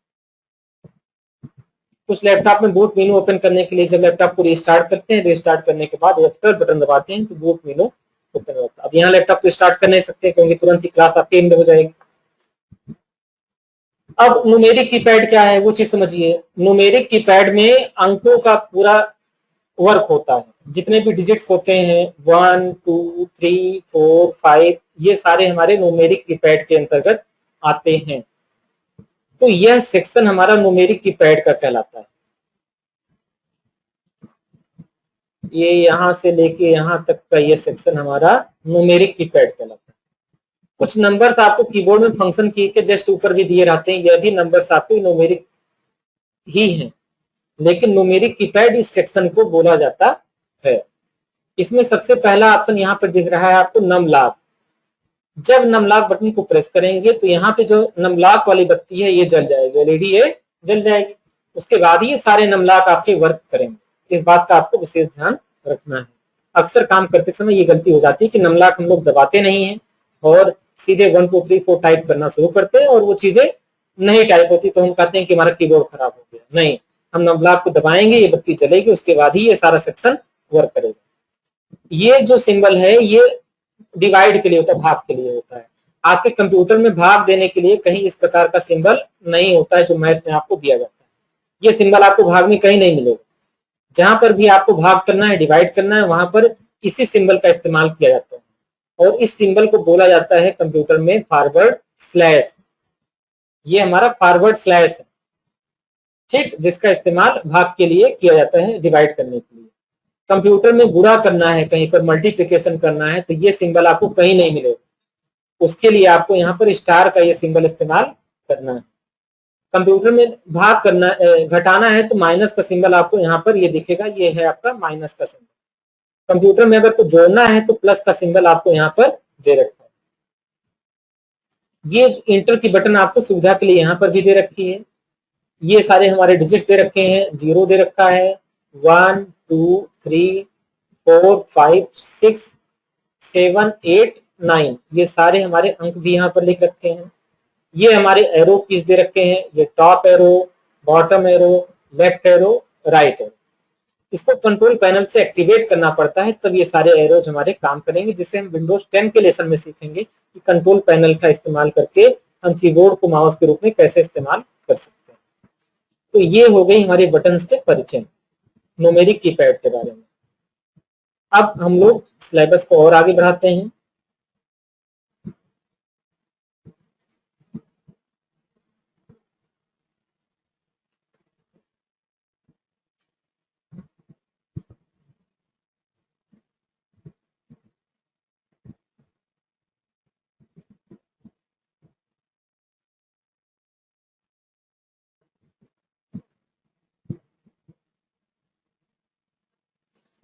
कुछ लैपटॉप में बूट मेनू ओपन करने के लिए जब लैपटॉप को रिस्टार्ट करते हैं, रिस्टार्ट करने के बाद F12 बटन दबाते हैं तो बूट मेनू ओपन होता है। अब यहाँ लैपटॉप तो स्टार्ट कर नहीं सकते क्योंकि तुरंत ही क्लास आपकी एंड हो जाएगी। अब न्यूमेरिक कीपैड क्या है वो चीज समझिए। न्यूमेरिक कीपैड में अंकों का पूरा वर्क होता है, जितने भी डिजिट्स होते हैं 1 2 3 4 5 ये सारे हमारे न्यूमेरिक कीपैड के अंतर्गत आते हैं। तो यह सेक्शन हमारा न्यूमेरिक कीपैड का कहलाता है। ये यहां से लेके यहां तक का ये सेक्शन हमारा न्यूमेरिक कीपैड कहलाता है। कुछ नंबर्स आपको कीबोर्ड में फंक्शन की के जस्ट ऊपर भी दिए रहते हैं, यह भी नंबर्स आपको न्यूमेरिक ही हैं, लेकिन न्यूमेरिक कीपैड इस सेक्शन को बोला जाता है। इसमें सबसे पहला ऑप्शन यहाँ पर दिख रहा है आपको नमलॉक। जब नमलॉक बटन को प्रेस करेंगे तो यहाँ पे जो नमलॉक वाली बत्ती है ये जल जाएगी, एलईडी ये जल जाएगी। उसके बाद ये सारे नमलॉक आपके वर्क करेंगे। इस बात का आपको विशेष ध्यान रखना है। अक्सर काम करते समय ये गलती हो जाती है कि नमलॉक हम लोग दबाते नहीं है और सीधे 1 2 3 4 टाइप करना शुरू करते हैं और वो चीजें नहीं टाइप होती तो हम कहते हैं कि हमारा कीबोर्ड खराब हो गया। नहीं, हम नमलॉक को दबाएंगे, ये बत्ती जलेगी, उसके बाद ही ये सारा सेक्शन वर्क करेगा। ये जो सिंबल है ये डिवाइड के लिए होता है, भाग के लिए होता है। आपके कंप्यूटर में भाग देने के लिए कहीं इस प्रकार का सिंबल नहीं होता है जो मैथ में आपको दिया जाता है। ये सिंबल आपको भाग में कहीं नहीं मिलेगा। जहां पर भी आपको भाग करना है, डिवाइड करना है, वहां पर इसी सिंबल का इस्तेमाल किया जाता है और इस सिंबल को बोला जाता है कंप्यूटर में फॉरवर्ड स्लैश। ये हमारा फॉरवर्ड स्लैश है, ठीक, जिसका इस्तेमाल भाग के लिए किया जाता है, डिवाइड करने के लिए। कंप्यूटर में गुणा करना है, कहीं पर मल्टीप्लिकेशन करना है तो ये सिंबल आपको कहीं नहीं मिलेगा। उसके लिए आपको यहाँ पर स्टार का ये सिंबल इस्तेमाल करना है। कंप्यूटर में भाग करना घटाना है तो माइनस का सिंबल आपको यहाँ पर ये दिखेगा, ये है आपका माइनस का सिंबल। कंप्यूटर में अगर कुछ जोड़ना है तो प्लस का सिंबल आपको यहाँ पर दे रखा है। ये इंटर की बटन आपको सुविधा के लिए यहाँ पर भी दे रखी है। ये सारे हमारे डिजिट्स दे रखे हैं, 0 दे रखा है, 1 2 3 4 5 6 7 8 9, ये सारे हमारे अंक भी यहाँ पर लिख रखे हैं। ये हमारे एरो कीज दे रखे हैं, ये top arrow, bottom arrow, left arrow, right arrow. इसको कंट्रोल पैनल से एक्टिवेट करना पड़ता है, तब ये सारे एरोज हमारे काम करेंगे, जिससे हम विंडोज 10 के लेसन में सीखेंगे कि कंट्रोल पैनल का इस्तेमाल करके हम कीबोर्ड को माउस के रूप में कैसे इस्तेमाल कर सकते हैं। तो ये हो गई हमारे बटन्स के परिचय, न्यूमेरिक कीपैड के बारे में। अब हम लोग सिलेबस को और आगे बढ़ाते हैं।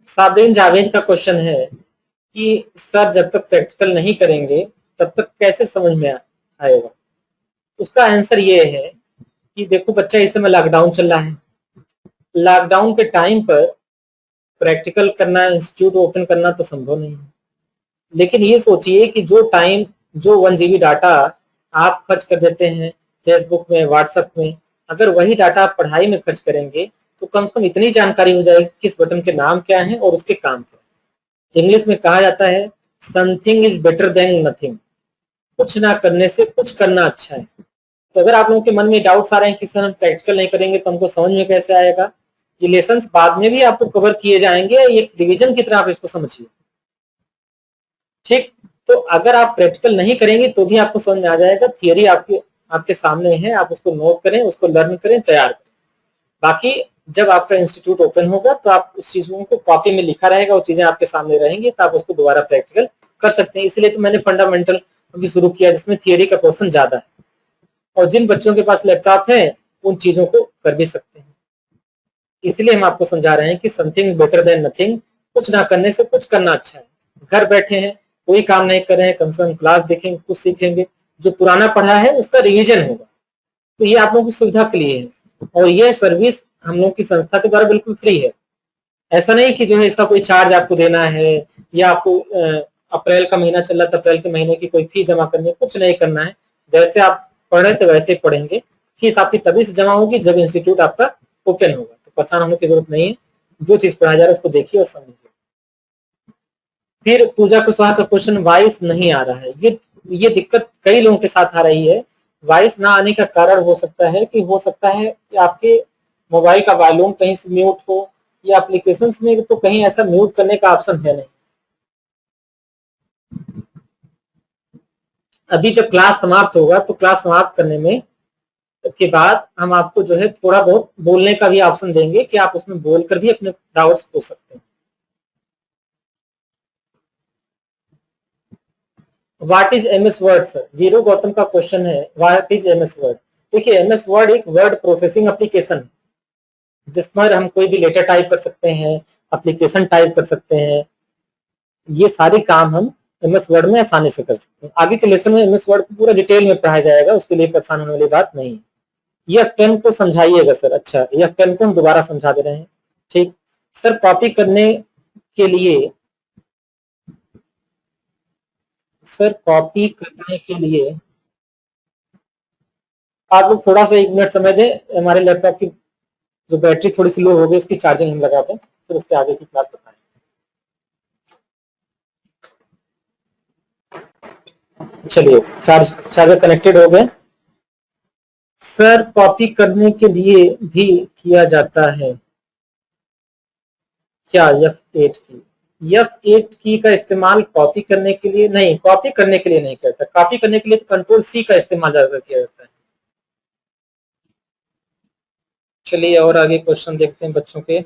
साबरीन जावेद का क्वेश्चन है कि सर जब तक प्रैक्टिकल नहीं करेंगे तब तक कैसे समझ में आएगा। उसका आंसर ये है कि देखो बच्चा, इस समय लॉकडाउन चल रहा है। लॉकडाउन के टाइम पर प्रैक्टिकल करना, इंस्टीट्यूट ओपन करना तो संभव नहीं है। लेकिन ये सोचिए कि जो टाइम, जो 1 GB डाटा आप खर्च कर देते हैं फेसबुक में, व्हाट्सएप में, अगर वही डाटा आप पढ़ाई में खर्च करेंगे तो कम से कम इतनी जानकारी हो जाएगी किस बटन के नाम क्या है और उसके काम क्या है। इंग्लिश में कहा जाता है something is better than nothing, कुछ ना करने से कुछ करना अच्छा है। तो अगर आप लोगों के मन में डाउट्स आ रहे हैं कि सर हम प्रैक्टिकल नहीं करेंगे तो हमको समझ में कैसे आएगा, ये लेसन्स बाद में भी आपको कवर किए जाएंगे, एक रिवीजन की तरह आप इसको समझिए, ठीक। तो अगर आप प्रैक्टिकल नहीं करेंगे तो भी आपको समझ में आ जाएगा, थियरी आपके सामने है, आप उसको नोट करें, उसको लर्न करें, तैयार करें। बाकी जब आपका इंस्टीट्यूट ओपन होगा तो आप उस चीजों को कॉपी में लिखा रहेगा, वो चीजें आपके सामने रहेंगी, तो आप उसको दोबारा प्रैक्टिकल कर सकते हैं। इसलिए तो मैंने फंडामेंटल अभी शुरू किया जिसमें थियरी का पोर्शन ज्यादा है, और जिन बच्चों के पास लैपटॉप है उन चीजों को कर भी सकते हैं। इसलिए हम आपको समझा रहे हैं कि समथिंग बेटर देन नथिंग, कुछ ना करने से कुछ करना अच्छा है। घर बैठे हैं, कोई काम नहीं कर रहे हैं, कम से कम क्लास देखेंगे, कुछ सीखेंगे, जो पुराना पढ़ा है उसका रिवीजन होगा। तो ये आप लोगों की सुविधा के लिए है, और ये सर्विस हम लोग की संस्था के द्वारा बिल्कुल फ्री है। ऐसा नहीं कि जो है इसका कोई चार्ज आपको देना है, या आपको अप्रैल का महीना चल रहा था, अप्रैल के महीने की कोई फी जमा करनी है, कुछ नहीं करना है। जैसे आप पढ़ रहे थे वैसे ही पढ़ेंगे, फीस आपकी तभी से जमा होगी जब इंस्टीट्यूट आपका ओपन होगा। तो परेशान होने की जरूरत नहीं है, जो चीज पढ़ाया जा रहा है उसको देखिए और समझिए। फिर पूजा कुशवाहा का क्वेश्चन, वॉइस नहीं आ रहा है। ये दिक्कत कई लोगों के साथ आ रही है। वॉइस ना आने का कारण हो सकता है कि आपके मोबाइल का वॉल्यूम कहीं से म्यूट हो, या एप्लीकेशंस में तो कहीं ऐसा म्यूट करने का ऑप्शन है नहीं। अभी जब क्लास समाप्त होगा तो क्लास समाप्त करने में के बाद हम आपको जो है थोड़ा बहुत बोलने का भी ऑप्शन देंगे कि आप उसमें बोलकर भी अपने डाउट्स पूछ सकते हैं। What is MS word sir, Veeru Gautam का क्वेश्चन है, व्हाट इज एमएस वर्ड। देखिए, एमएस वर्ड एक वर्ड प्रोसेसिंग एप्लीकेशन है जिसमें हम कोई भी लेटर टाइप कर सकते हैं, एप्लीकेशन टाइप कर सकते हैं। ये सारे काम हम एमएस वर्ड में आसानी से कर सकते हैं। आगे के लेसन में एमएस वर्ड को पूरा डिटेल में पढ़ाया जाएगा, उसके लिए परेशान होने वाली बात नहीं है। यह पेन को समझाइएगा सर। अच्छा, यह पेन को हम दोबारा समझा दे रहे हैं, ठीक। सर कॉपी करने के लिए, आप लोग थोड़ा सा 1 मिनट समय दें, हमारे लैपटॉप की जो बैटरी थोड़ी सी लो हो गई, उसकी चार्जिंग हम लगाते हैं, फिर उसके आगे की क्लास बताएं। चलिए, चार्जर कनेक्टेड हो गए। सर कॉपी करने के लिए भी किया जाता है क्या F8 की? F8 की का इस्तेमाल कॉपी करने के लिए नहीं, कॉपी करने के लिए नहीं करता। कॉपी करने के लिए तो कंट्रोल C का इस्तेमाल ज्यादा किया जाता है। चलिए और आगे क्वेश्चन देखते हैं बच्चों के।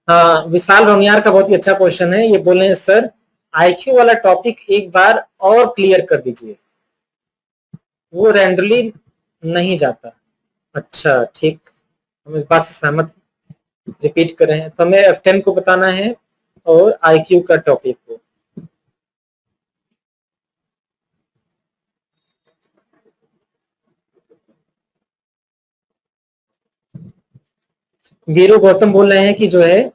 हाँ, विशाल रोनियार का बहुत ही अच्छा क्वेश्चन है। ये बोल रहे हैं सर आईक्यू वाला टॉपिक एक बार और क्लियर कर दीजिए, वो रैंडमली नहीं जाता। अच्छा ठीक, हम इस बात से सहमत, रिपीट कर रहे हैं। तो हमें F10 को बताना है और आईक्यू का टॉपिक को। वीरू गौतम बोल रहे हैं कि जो है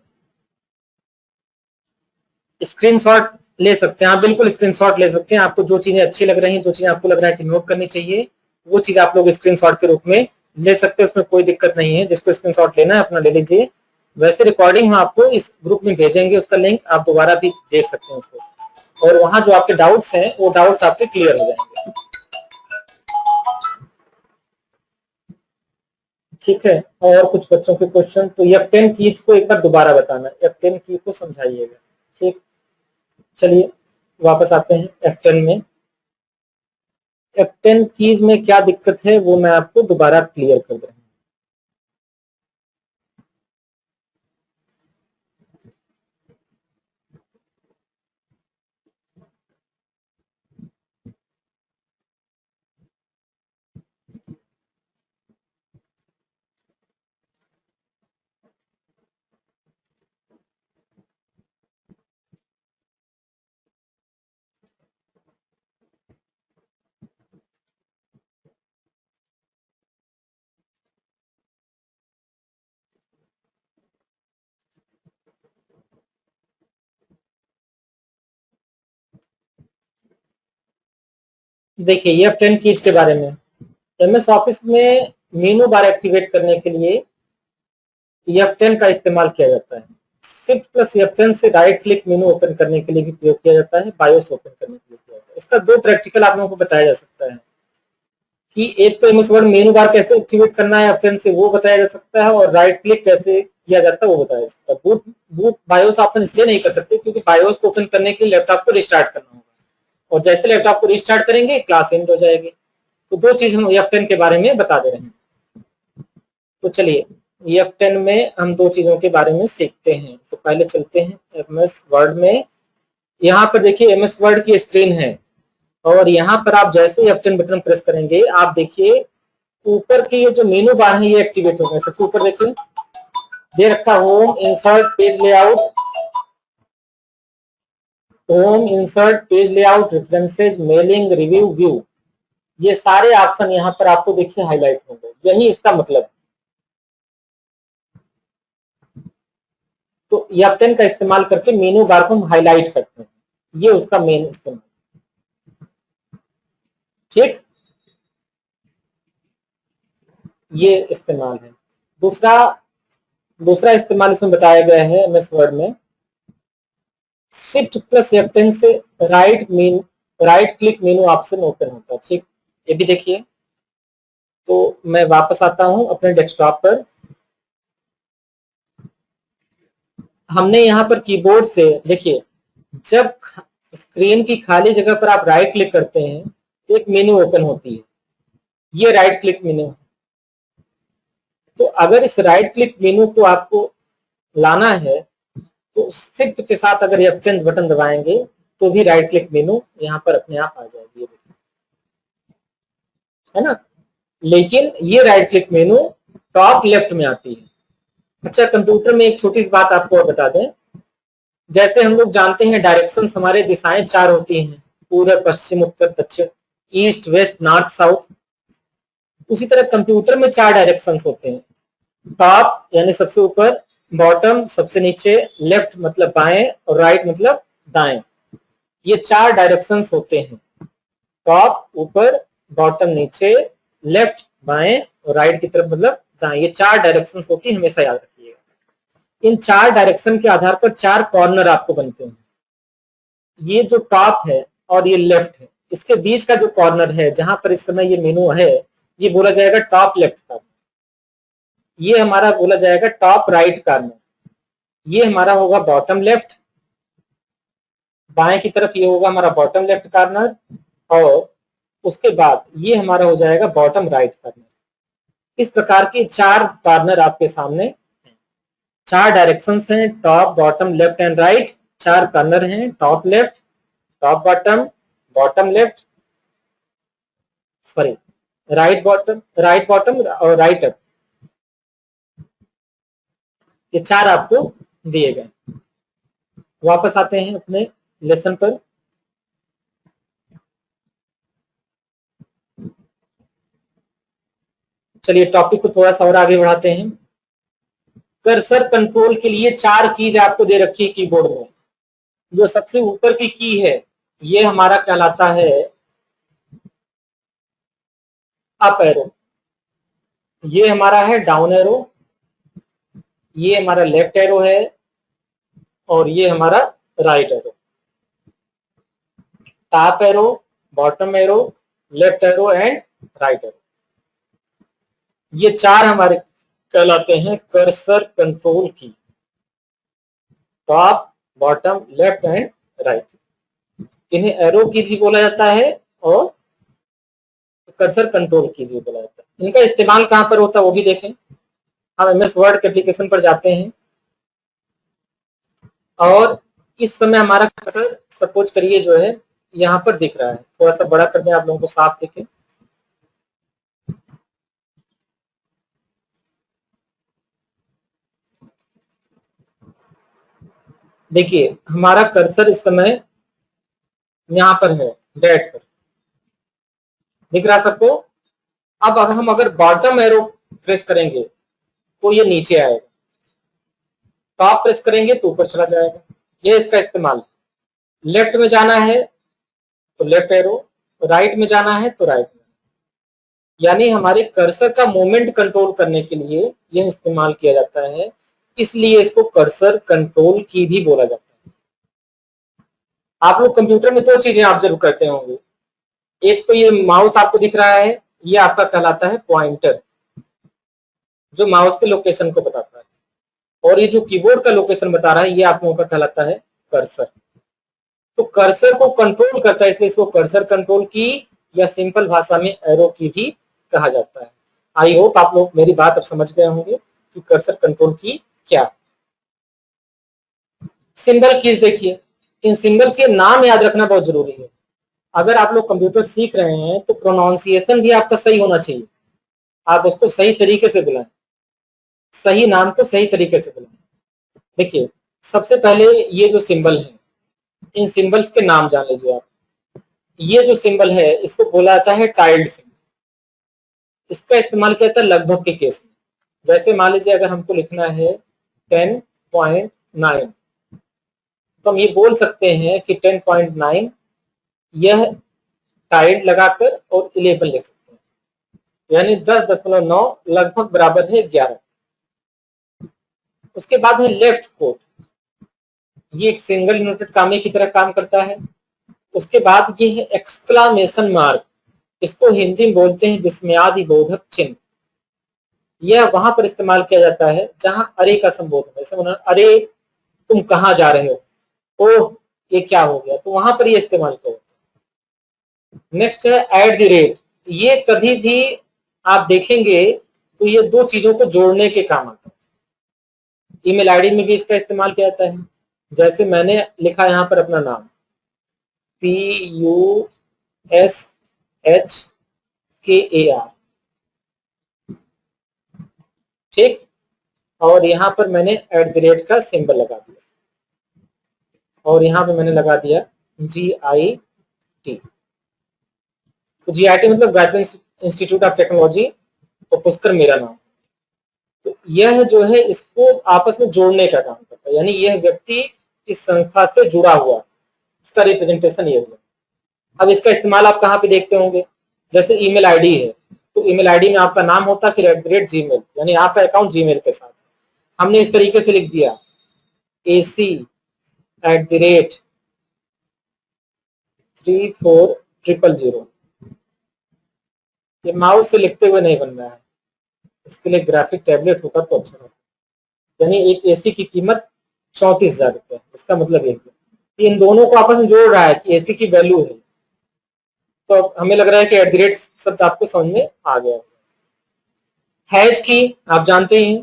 स्क्रीनशॉट ले सकते हैं। आप बिल्कुल स्क्रीनशॉट ले सकते हैं। आपको जो चीजें अच्छी लग रही हैं, जो चीजें आपको लग रहा है कि नोट करनी चाहिए, वो चीज आप लोग स्क्रीनशॉट के रूप में ले सकते हैं। उसमें कोई दिक्कत नहीं है। जिसको स्क्रीनशॉट लेना है अपना ले लीजिए। वैसे रिकॉर्डिंग हम आपको इस ग्रुप में भेजेंगे, उसका लिंक आप दोबारा भी देख सकते हैं उसको, और वहां जो आपके डाउट्स हैं वो डाउट्स आपके क्लियर हो जाएंगे। ठीक है, और कुछ बच्चों के क्वेश्चन, तो F10 कीज को एक बार दोबारा बताना, F10 की को समझाइएगा। ठीक, चलिए वापस आते हैं F10 में। F10 कीज में क्या दिक्कत है वो मैं आपको दोबारा क्लियर कर दूं। देखिए ये F10 कीज के बारे में, MS ऑफिस में मेनू बार एक्टिवेट करने के लिए F10 का इस्तेमाल किया जाता है। शिफ्ट प्लस F10 से राइट क्लिक मेनू ओपन करने के लिए भी प्रयोग किया जाता है, बायोस ओपन करने के लिए किया जाता है। इसका दो प्रैक्टिकल आप लोगों को बताया जा सकता है कि एक तो MS वर्ड मेनू बार कैसे एक्टिवेट करना है F10 से वो बताया जा सकता है, और राइट क्लिक कैसे किया जाता है वो बताया जा सकता है। बूट बूट बायोस ऑप्शन इसलिए नहीं कर सकते क्योंकि बायोस को ओपन करने के लिए लैपटॉप को रिस्टार्ट करना होगा, और जैसे लैपटॉप को रिस्टार्ट करेंगे क्लास एंड हो जाएगी। तो दो चीज हम F10 के बारे में बता दे रहे हैं। तो चलिए F10 में हम दो चीजों के बारे में सीखते हैं। तो पहले चलते हैं MS वर्ड में। यहाँ पर देखिए MS वर्ड की स्क्रीन है, और यहाँ पर आप जैसे ही F10 बटन प्रेस करेंगे आप देखिए ऊपर की ये जो मेनू बार है ये एक्टिवेट हो गए। सबसे ऊपर देखिए दे रखा home, insert, page layout, home, insert, page layout, references, mailing, review, view. ये सारे ऑप्शन यहाँ पर आपको देखिए हाईलाइट होंगे, यही इसका मतलब। तो F10 का इस्तेमाल करके मेनू बार को हम हाईलाइट करते हैं, ये उसका मेन इस्तेमाल। ठीक, ये इस्तेमाल है। दूसरा दूसरा इस्तेमाल इसमें बताया गया है MS वर्ड में, शिफ्ट प्लस F10 से राइट क्लिक मेनू ऑप्शन ओपन होता है। ठीक, ये भी देखिए। तो मैं वापस आता हूं अपने डेस्कटॉप पर। हमने यहाँ पर कीबोर्ड से देखिए, जब स्क्रीन की खाली जगह पर आप राइट क्लिक करते हैं तो एक मेनू ओपन होती है, ये राइट क्लिक मेनू। तो अगर इस राइट क्लिक मेनू को आपको लाना है तो शिफ्ट के साथ अगर F10 बटन दबाएंगे तो भी राइट क्लिक मेनू यहाँ पर अपने आप आ जाएगी, है ना। लेकिन ये राइट क्लिक मेनू टॉप लेफ्ट में आती है। अच्छा, कंप्यूटर में एक छोटी सी बात आपको बता दें, जैसे हम लोग जानते हैं डायरेक्शंस हमारे दिशाएं चार होती हैं, पूर्व, पश्चिम, उत्तर, दक्षिण, ईस्ट, वेस्ट, नॉर्थ, साउथ। उसी तरह कंप्यूटर में चार डायरेक्शंस होते हैं, टॉप यानी सबसे ऊपर, बॉटम सबसे नीचे, लेफ्ट मतलब बाएं, और राइट मतलब दाएं। ये चार डायरेक्शंस होते हैं, टॉप ऊपर, बॉटम नीचे, लेफ्ट बाएं, और राइट की तरफ मतलब दाएं। ये चार डायरेक्शंस होती है, हमेशा याद रखिएगा। इन चार डायरेक्शन के आधार पर चार कॉर्नर आपको बनते हैं। ये जो टॉप है और ये लेफ्ट है, इसके बीच का जो कॉर्नर है जहां पर इस समय ये मेनू है, ये बोला जाएगा टॉप लेफ्ट कॉर्नर। ये हमारा बोला जाएगा टॉप राइट कॉर्नर। ये हमारा होगा बॉटम लेफ्ट, बाएं की तरफ ये होगा हमारा बॉटम लेफ्ट कॉर्नर, और उसके बाद ये हमारा हो जाएगा बॉटम राइट कॉर्नर। इस प्रकार के चार कॉर्नर आपके सामने हैं। 4 डायरेक्शंस हैं, top bottom left and right. 4 corner हैं, top left, top bottom, bottom left, sorry right bottom और राइट अप। ये 4 आपको दिए गए। वापस आते हैं अपने लेसन पर। चलिए टॉपिक को थोड़ा सा और आगे बढ़ाते हैं। कर्सर कंट्रोल के लिए 4 कीज आपको दे रखी है कीबोर्ड में। जो सबसे ऊपर की की है ये हमारा कहलाता है अप एरो, ये हमारा है डाउन एरो, ये हमारा लेफ्ट एरो है और ये हमारा right arrow. Top arrow, bottom arrow, left arrow and right arrow, ये 4 हमारे कहलाते हैं कर्सर कंट्रोल की। Top, bottom, left and right, इन्हें एरो कीज भी बोला जाता है और कर्सर कंट्रोल कीज भी बोला जाता है। इनका इस्तेमाल कहां पर होता है वो भी देखें। हम एमएस वर्ड के एप्लीकेशन पर जाते हैं और इस समय हमारा कर्सर सपोज करिए जो है यहां पर दिख रहा है। थोड़ा सा बड़ा कर दें आप लोगों को साफ दिखे। देखिए हमारा कर्सर इस समय यहां पर है, डेट पर दिख रहा सबको। अब अगर हम बॉटम एरो प्रेस करेंगे तो ये नीचे आएगा, टॉप प्रेस करेंगे तो ऊपर चला जाएगा। ये इसका इस्तेमाल। लेफ्ट में जाना है तो लेफ्ट एरो, राइट में जाना है तो राइट में। यानी हमारे कर्सर का मूवमेंट कंट्रोल करने के लिए यह इस्तेमाल किया जाता है, इसलिए इसको कर्सर कंट्रोल की भी बोला जाता है। आप लोग कंप्यूटर में 2 चीजें ऑब्जर्व करते होंगे। एक तो ये माउस आपको दिख रहा है, ये आपका कहलाता है पॉइंटर, जो माउस के लोकेशन को बताता है, और ये जो कीबोर्ड का लोकेशन बता रहा है ये आप लोगों का कहलाता है कर्सर। तो कर्सर को कंट्रोल करता है, इसलिए इसको कर्सर कंट्रोल की या सिंपल भाषा में एरो की भी कहा जाता है। आई होप आप लोग मेरी बात अब समझ गए होंगे कि कर्सर कंट्रोल की क्या। सिंबल कीज देखिए, इन सिंबल्स के नाम याद रखना बहुत जरूरी है। अगर आप लोग कंप्यूटर सीख रहे हैं तो प्रोनाउंसिएशन भी आपका सही होना चाहिए। आप उसको सही तरीके से बुलाएं, सही नाम को सही तरीके से बुलाएं। देखिए सबसे पहले ये जो सिंबल है, इन सिंबल्स के नाम जान लीजिए आप। ये जो सिंबल है इसको बोला जाता है टाइल्ड सिंबल। इसका इस्तेमाल किया जाता है लगभग के केस में। जैसे मान लीजिए अगर हमको लिखना है 10.9 तो हम ये बोल सकते हैं कि 10.9 यह टाइल्ड लगाकर और 11 लिख सकते हैं, यानी 10.9 लगभग बराबर है 11। उसके बाद है लेफ्ट कोट, ये एक सिंगल यूनिटेड कामे की तरह काम करता है। उसके बाद ये है एक्सक्लामेशन मार्क, इसको हिंदी में बोलते हैं विस्मयादि बोधक चिन्ह। यह वहां पर इस्तेमाल किया जाता है जहां अरे का संबोधन, जैसे अरे तुम कहां जा रहे हो, ओह ये क्या हो गया, तो वहां पर ये इस्तेमाल किया जाता है। नेक्स्ट है एट द रेट, ये कभी भी आप देखेंगे तो ये 2 चीजों को जोड़ने के काम आता है। ईमेल आईडी में भी इसका इस्तेमाल किया जाता है। जैसे मैंने लिखा यहाँ पर अपना नाम PUSHKAR, ठीक, और यहाँ पर मैंने एट द रेट का सिंबल लगा दिया और यहाँ पे मैंने लगा दिया GIT। तो GIT मतलब गायत्री इंस्टीट्यूट ऑफ टेक्नोलॉजी और पुष्कर मेरा नाम। तो यह जो है इसको आपस में जोड़ने का काम करता है, यानी यह व्यक्ति इस संस्था से जुड़ा हुआ, इसका रिप्रेजेंटेशन ये हुआ। अब इसका इस्तेमाल आप कहाँ पे देखते होंगे, जैसे ईमेल आईडी है तो ईमेल आईडी में आपका नाम होता है फिर @gmail, यानी आपका अकाउंट जीमेल के साथ। हमने इस तरीके से लिख दिया AC@3400। ये माउस से लिखते हुए नहीं बन रहा है, इसके लिए ग्राफिक टैबलेट होता तो अच्छा होता। यानी एक एसी की कीमत 34,000 रुपये, इसका मतलब ये इन दोनों को आपस में जोड़ रहा है कि एसी की वैल्यू है। तो हमें लग रहा है कि एट द रेट शब्द आपको समझ में आ गया। हैश की आप जानते हैं,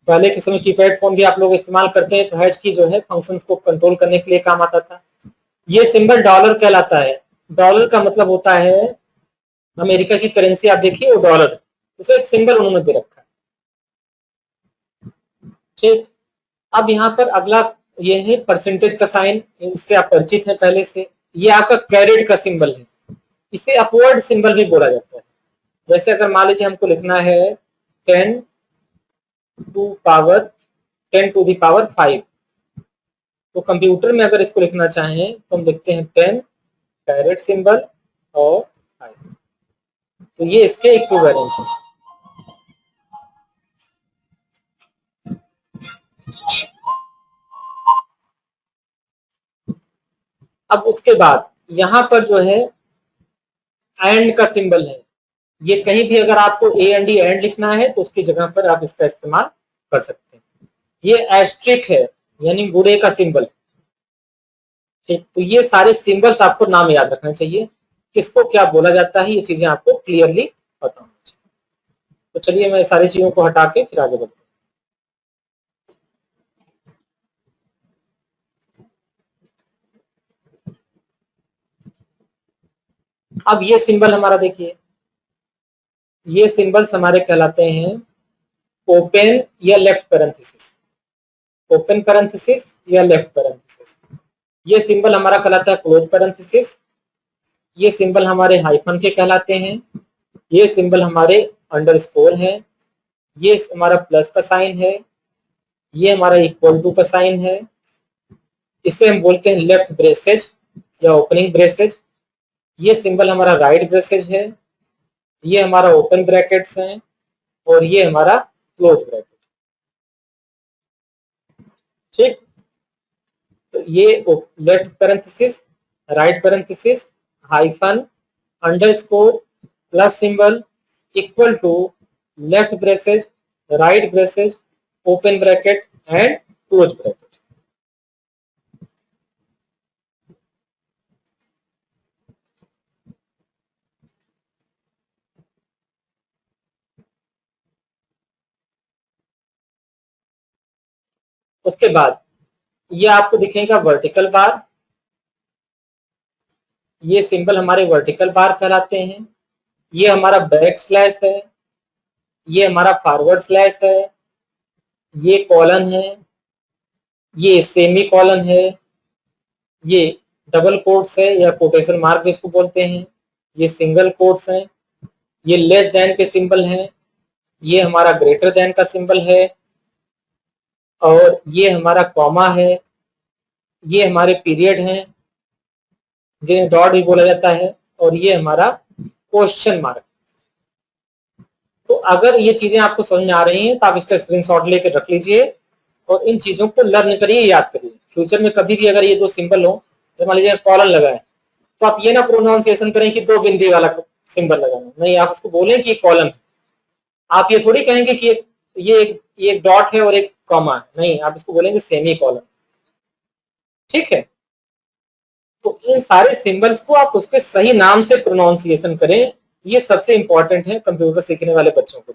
पहले के समय कीपैड फोन भी आप लोग इस्तेमाल करते हैं, तो हैश की जो है फंक्शंस को कंट्रोल करने के लिए काम आता था। ये सिंबल डॉलर कहलाता है। डॉलर का मतलब होता है, अमेरिका की करेंसी आप देखिए वो डॉलर, उसको एक सिंबल उन्होंने दे रखा है। ठीक, अब यहाँ पर अगला ये है परसेंटेज का साइन, इससे आप परिचित हैं पहले से। ये आपका कैरेट का सिंबल है, इसे अपवर्ड सिंबल भी बोला जाता है। जैसे अगर मान लीजिए हमको लिखना है 10 टू द पावर 5, तो कंप्यूटर में अगर इसको लिखना चाहें तो हम लिखते हैं 10 कैरेट सिंबल और 5, तो ये इसके इक्विवेलेंट है। अब उसके बाद यहाँ पर जो है एंड का सिंबल है, ये कहीं भी अगर आपको ए एंड डी एंड लिखना है तो उसकी जगह पर आप इसका इस्तेमाल कर सकते हैं। ये एस्ट्रिक है, यानी गुणे का सिंबल। ठीक, तो ये सारे सिंबल्स आपको नाम याद रखना चाहिए, किसको क्या बोला जाता है, ये चीजें आपको क्लियरली पता होना चाहिए। तो चलिए मैं सारी चीजों को हटा के फिर आगे बढ़ते हैं। अब ये सिंबल हमारा देखिए, ये सिंबल्स हमारे कहलाते हैं ओपन या लेफ्ट पैरेंथेसिस, ओपन पैरेंथेसिस या लेफ्ट पैरेंथेसिस। ये सिंबल हमारा कहलाता है क्लोज पैरेंथेसिस। ये सिंबल हमारे हाइफन के कहलाते हैं। ये सिंबल हमारे अंडरस्कोर है। ये हमारा प्लस का साइन है। ये हमारा इक्वल टू का साइन है। इसे हम बोलते हैं लेफ्ट ब्रेसेज या ओपनिंग ब्रेसेज। ये सिंबल हमारा राइट ब्रेसेज है। ये हमारा ओपन ब्रैकेट्स है और ये हमारा क्लोज ब्रैकेट। ठीक, तो ये left parenthesis, right parenthesis, hyphen, underscore, plus symbol, equal to, left braces, right braces, open bracket and close bracket. उसके बाद ये आपको दिखेगा वर्टिकल बार। ये सिंबल हमारे वर्टिकल बार कहलाते हैं। ये हमारा बैक स्लैश है। ये हमारा फॉरवर्ड स्लैश है। ये कॉलन है। ये सेमी कॉलन है। ये डबल कोट्स है या कोटेशन मार्क इसको बोलते हैं। ये सिंगल कोट्स हैं। ये लेस देन के सिंबल हैं। ये हमारा ग्रेटर देन का सिंबल है और ये हमारा कॉमा है। ये हमारे पीरियड हैं जिन्हें डॉट भी बोला जाता है और ये हमारा क्वेश्चन मार्क। तो अगर ये चीजें आपको समझ में आ रही हैं तो आप इसका स्क्रीनशॉट लेकर रख लीजिए और इन चीजों को लर्न करिए, याद करिए। फ्यूचर में कभी भी अगर ये दो सिंबल हो, तो मान लीजिए कॉलन लगा है, तो आप ये ना प्रोनाउंसिएशन करें कि दो बिंदी वाला सिंबल लगाना, नहीं, आप उसको बोलें कि कॉलम है। आप ये थोड़ी कहेंगे कि ये एक डॉट है और एक कॉमा है, नहीं, आप इसको बोलेंगे सेमी कॉलम। ठीक है, तो इन सारे सिंबल्स को आप उसके सही नाम से प्रोनाउंसिएशन करें, ये सबसे इंपॉर्टेंट है कंप्यूटर सीखने वाले बच्चों को।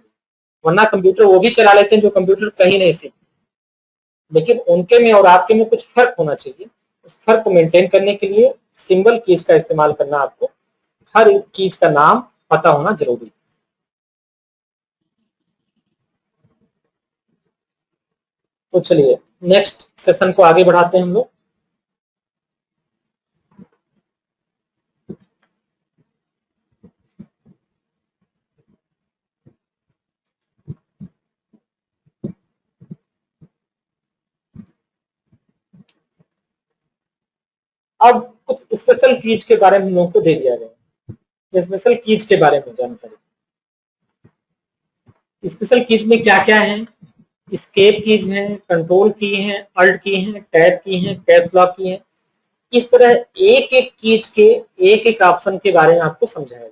वरना कंप्यूटर वो भी चला लेते हैं जो कंप्यूटर कहीं नहीं सीखते, लेकिन उनके में और आपके में कुछ फर्क होना चाहिए। उस फर्क को मेंटेन करने के लिए सिंबल कीज का इस्तेमाल करना, आपको हर एक कीज का नाम पता होना जरूरी है। तो चलिए नेक्स्ट सेशन को आगे बढ़ाते हैं हम लोग। अब कुछ स्पेशल कीज के बारे में हम लोगों को दे दिया गया। स्पेशल कीज के बारे में जानकारी। स्पेशल कीज में क्या क्या है? एस्केप कीज है, कंट्रोल की है, अल्ट की है, टैब की है, कैप्स लॉक की है। इस तरह एक एक कीज के एक एक ऑप्शन के बारे में आपको समझाया जाए।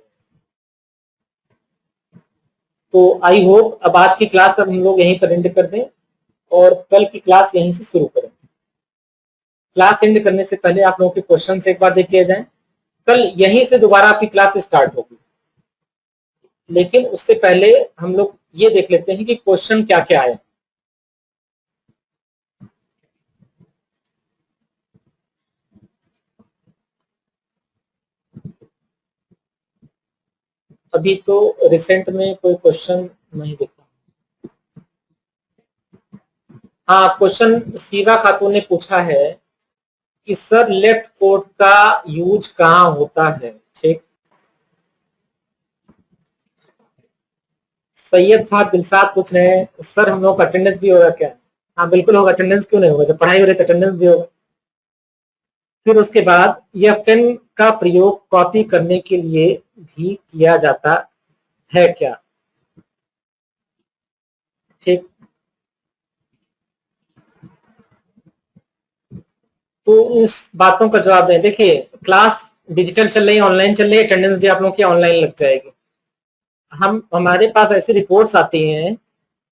तो आई होप अब आज की क्लास अब हम लोग यहीं पर एंड कर दें और कल की क्लास यहीं से शुरू करें। क्लास एंड करने से पहले आप लोगों के क्वेश्चन एक बार देख लिया जाए। कल यहीं से दोबारा आपकी क्लास स्टार्ट होगी, लेकिन उससे पहले हम लोग ये देख लेते हैं कि क्वेश्चन क्या क्या आए। अभी तो रिसेंट में कोई क्वेश्चन नहीं दिखा। हाँ, क्वेश्चन सीवा खातून ने पूछा है कि सर लेफ्ट फोर्ट का यूज कहाँ होता है। ठीक, सैयद फाद दिलसाद पूछ रहे हैं सर हम लोग का अटेंडेंस भी होगा क्या। हाँ बिल्कुल होगा, अटेंडेंस क्यों नहीं होगा, जब पढ़ाई हो रही है तो अटेंडेंस भी होगा। फिर उसके बाद यह पेन का प्रयोग कॉपी करने के लिए भी किया जाता है क्या। ठीक, तो इस बातों का जवाब दें। देखिए क्लास डिजिटल चल रही है, ऑनलाइन चल रही है, अटेंडेंस भी आप लोगों की ऑनलाइन लग जाएगी। हमारे पास ऐसी रिपोर्ट्स आती हैं,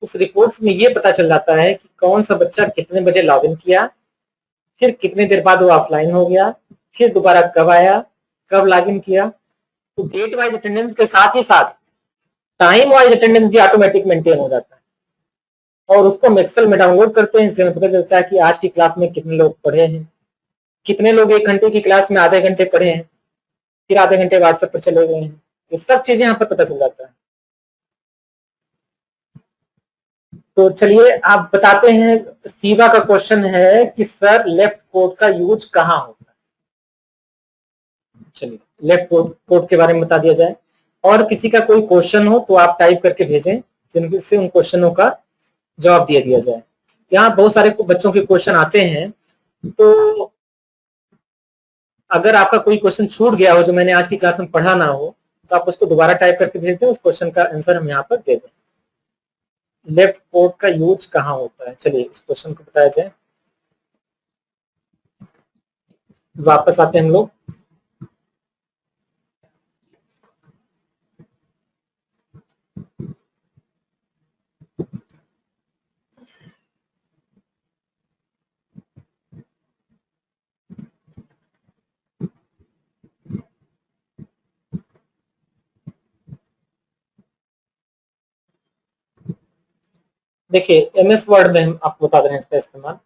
उस रिपोर्ट्स में ये पता चल जाता है कि कौन सा बच्चा कितने बजे लॉग इन किया, फिर कितने देर बाद वो ऑफलाइन हो गया, फिर दोबारा कब आया, कब लॉग इन किया। तो डेट वाइज अटेंडेंस के साथ ही साथ टाइम वाइज अटेंडेंस भी ऑटोमेटिक मेंटेन हो जाता है, और उसको हम एक्सेल में डाउनलोड करते हैं। इससे पता चलता है कि आज की क्लास में कितने लोग पढ़े हैं, कितने लोग 1 घंटे की क्लास में आधे घंटे पढ़े हैं, फिर आधे घंटे व्हाट्सएप पर चले गए हैं। ये सब चीजें यहाँ पर पता चल जाता है। तो चलिए आप बताते हैं, सीवा का क्वेश्चन है कि सर लेफ्ट फोर्ट का यूज कहाँ होता है। चलिए लेफ्ट फोर्ट के बारे में बता दिया जाए, और किसी का कोई क्वेश्चन हो तो आप टाइप करके भेजें जिनसे उन क्वेश्चनों का जवाब दिया जाए। यहाँ बहुत सारे बच्चों के क्वेश्चन आते हैं, तो अगर आपका कोई क्वेश्चन छूट गया हो जो मैंने आज की क्लास में पढ़ा ना हो, तो आप उसको दोबारा टाइप करके भेज दें, उस क्वेश्चन का आंसर हम यहाँ पर दे दें। लेफ्ट फोर्ट का यूज कहाँ होता है, चलिए इस क्वेश्चन को बताया जाए। वापस आते हैं हम लोग। देखिए एमएस वर्ड में हम आपको बता रहे हैं इसका इस्तेमाल।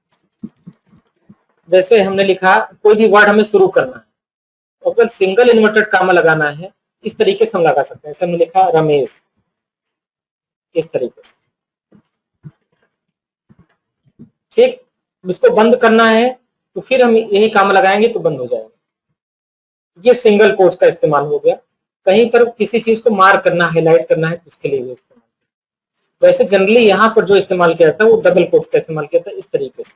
जैसे हमने लिखा कोई भी वर्ड हमें शुरू करना है, अगर सिंगल इन्वर्टेड कामा लगाना है इस तरीके से हम लगा सकते हैं। जैसे हमने लिखा रमेश, इस तरीके से। ठीक, इसको बंद करना है तो फिर हम यही काम लगाएंगे तो बंद हो जाएगा। ये सिंगल कोट्स का इस्तेमाल हो गया। कहीं पर किसी चीज को मार्क करना, हाईलाइट करना है तो उसके लिए भी इस्तेमाल। वैसे जनरली यहाँ पर जो इस्तेमाल किया जाता है वो डबल कोट्स का इस्तेमाल किया जाता है, इस तरीके से।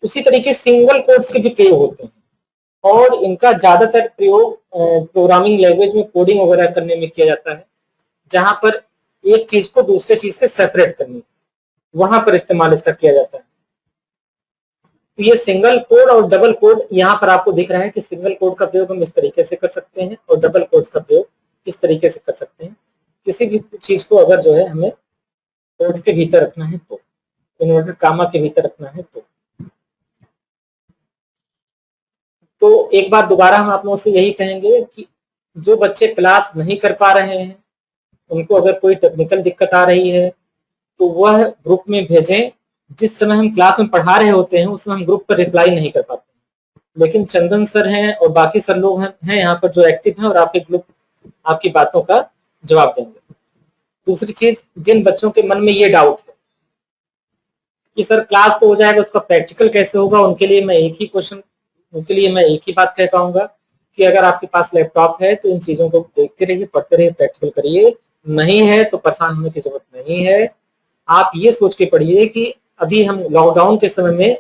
उसी तरीके सिंगल कोट्स के भी प्रयोग होते हैं, और इनका ज्यादातर प्रयोग प्रोग्रामिंग लैंग्वेज में कोडिंग वगैरह करने में किया जाता है, जहां पर एक चीज को दूसरे चीज से सेपरेट करनी, वहां पर इस्तेमाल इसका किया जाता है। तो ये सिंगल कोड और डबल कोड यहाँ पर आपको दिख रहा है कि सिंगल कोड का प्रयोग हम इस तरीके से कर सकते हैं और डबल कोड्स का प्रयोग इस तरीके से कर सकते हैं। किसी भी चीज को अगर जो है हमें कोड्स के भीतर रखना है तो, इन्वर्टेड कामा के भीतर रखना है तो एक बार दोबारा हम आप लोगों से यही कहेंगे कि जो बच्चे क्लास नहीं कर पा रहे हैं, उनको अगर कोई टेक्निकल दिक्कत आ रही है तो वह ग्रुप में भेजें। जिस समय हम क्लास में पढ़ा रहे होते हैं उस समय हम ग्रुप पर रिप्लाई नहीं कर पाते, लेकिन चंदन सर हैं और बाकी सर लोग हैं यहाँ पर जो एक्टिव हैं और आपके ग्रुप आपकी बातों का जवाब देंगे। दूसरी चीज, जिन बच्चों के मन में ये डाउट है कि सर क्लास तो हो जाएगा, उसका प्रैक्टिकल कैसे होगा, उनके लिए मैं एक ही बात कह पाऊंगा कि अगर आपके पास लैपटॉप है तो इन चीजों को देखते रहिए, पढ़ते रहिए, प्रैक्टिकल करिए। नहीं है तो परेशान होने की जरूरत नहीं है। आप ये सोच के पढ़िए कि अभी हम लॉकडाउन के समय में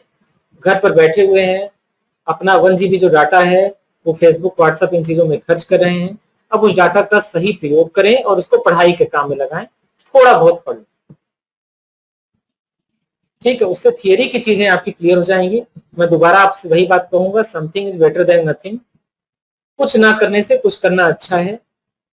घर पर बैठे हुए हैं, अपना 1 GB जो डाटा है वो फेसबुक, व्हाट्सएप इन चीजों में खर्च कर रहे हैं। अब उस डाटा का सही प्रयोग करें और उसको पढ़ाई के काम में लगाएं, थोड़ा बहुत पढ़ें। ठीक है, उससे थियरी की चीजें आपकी क्लियर हो जाएंगी। मैं दोबारा आपसे वही बात कहूंगा, something is better than nothing. कुछ ना करने से कुछ करना अच्छा है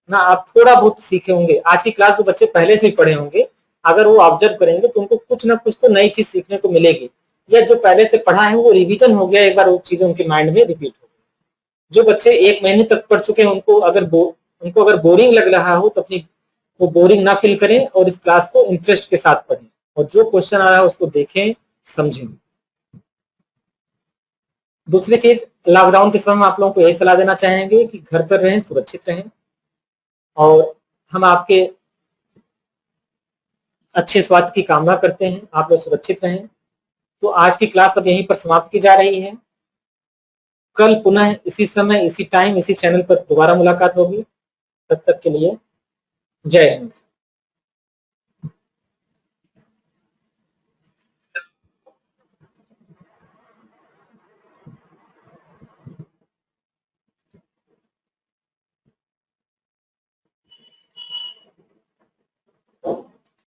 ना। आप थोड़ा बहुत सीखे होंगे, आज की क्लास जो बच्चे पहले से ही पढ़े होंगे, अगर वो ऑब्जर्व करेंगे तो उनको कुछ ना कुछ तो नई चीज सीखने को मिलेगी, या जो पहले से पढ़ा है वो रिवीजन हो गया, एक बार वो चीजें उनके माइंड में रिपीट हो गई। जो बच्चे 1 महीने तक पढ़ चुके हैं उनको अगर बोरिंग लग रहा हो तो अपनी वो बोरिंग ना फील करें और इस क्लास को इंटरेस्ट के साथ पढ़ें, और जो क्वेश्चन आ रहा है उसको देखें, समझें। दूसरी चीज, लॉकडाउन के समय आप लोगों को यही सलाह देना चाहेंगे कि घर पर रहें, सुरक्षित रहें। और हम आपके अच्छे स्वास्थ्य की कामना करते हैं, आप लोग सुरक्षित रहें। तो आज की क्लास अब यहीं पर समाप्त की जा रही है। कल पुनः इसी समय, इसी टाइम, इसी चैनल पर दोबारा मुलाकात होगी। तब तक के लिए जय हिंद।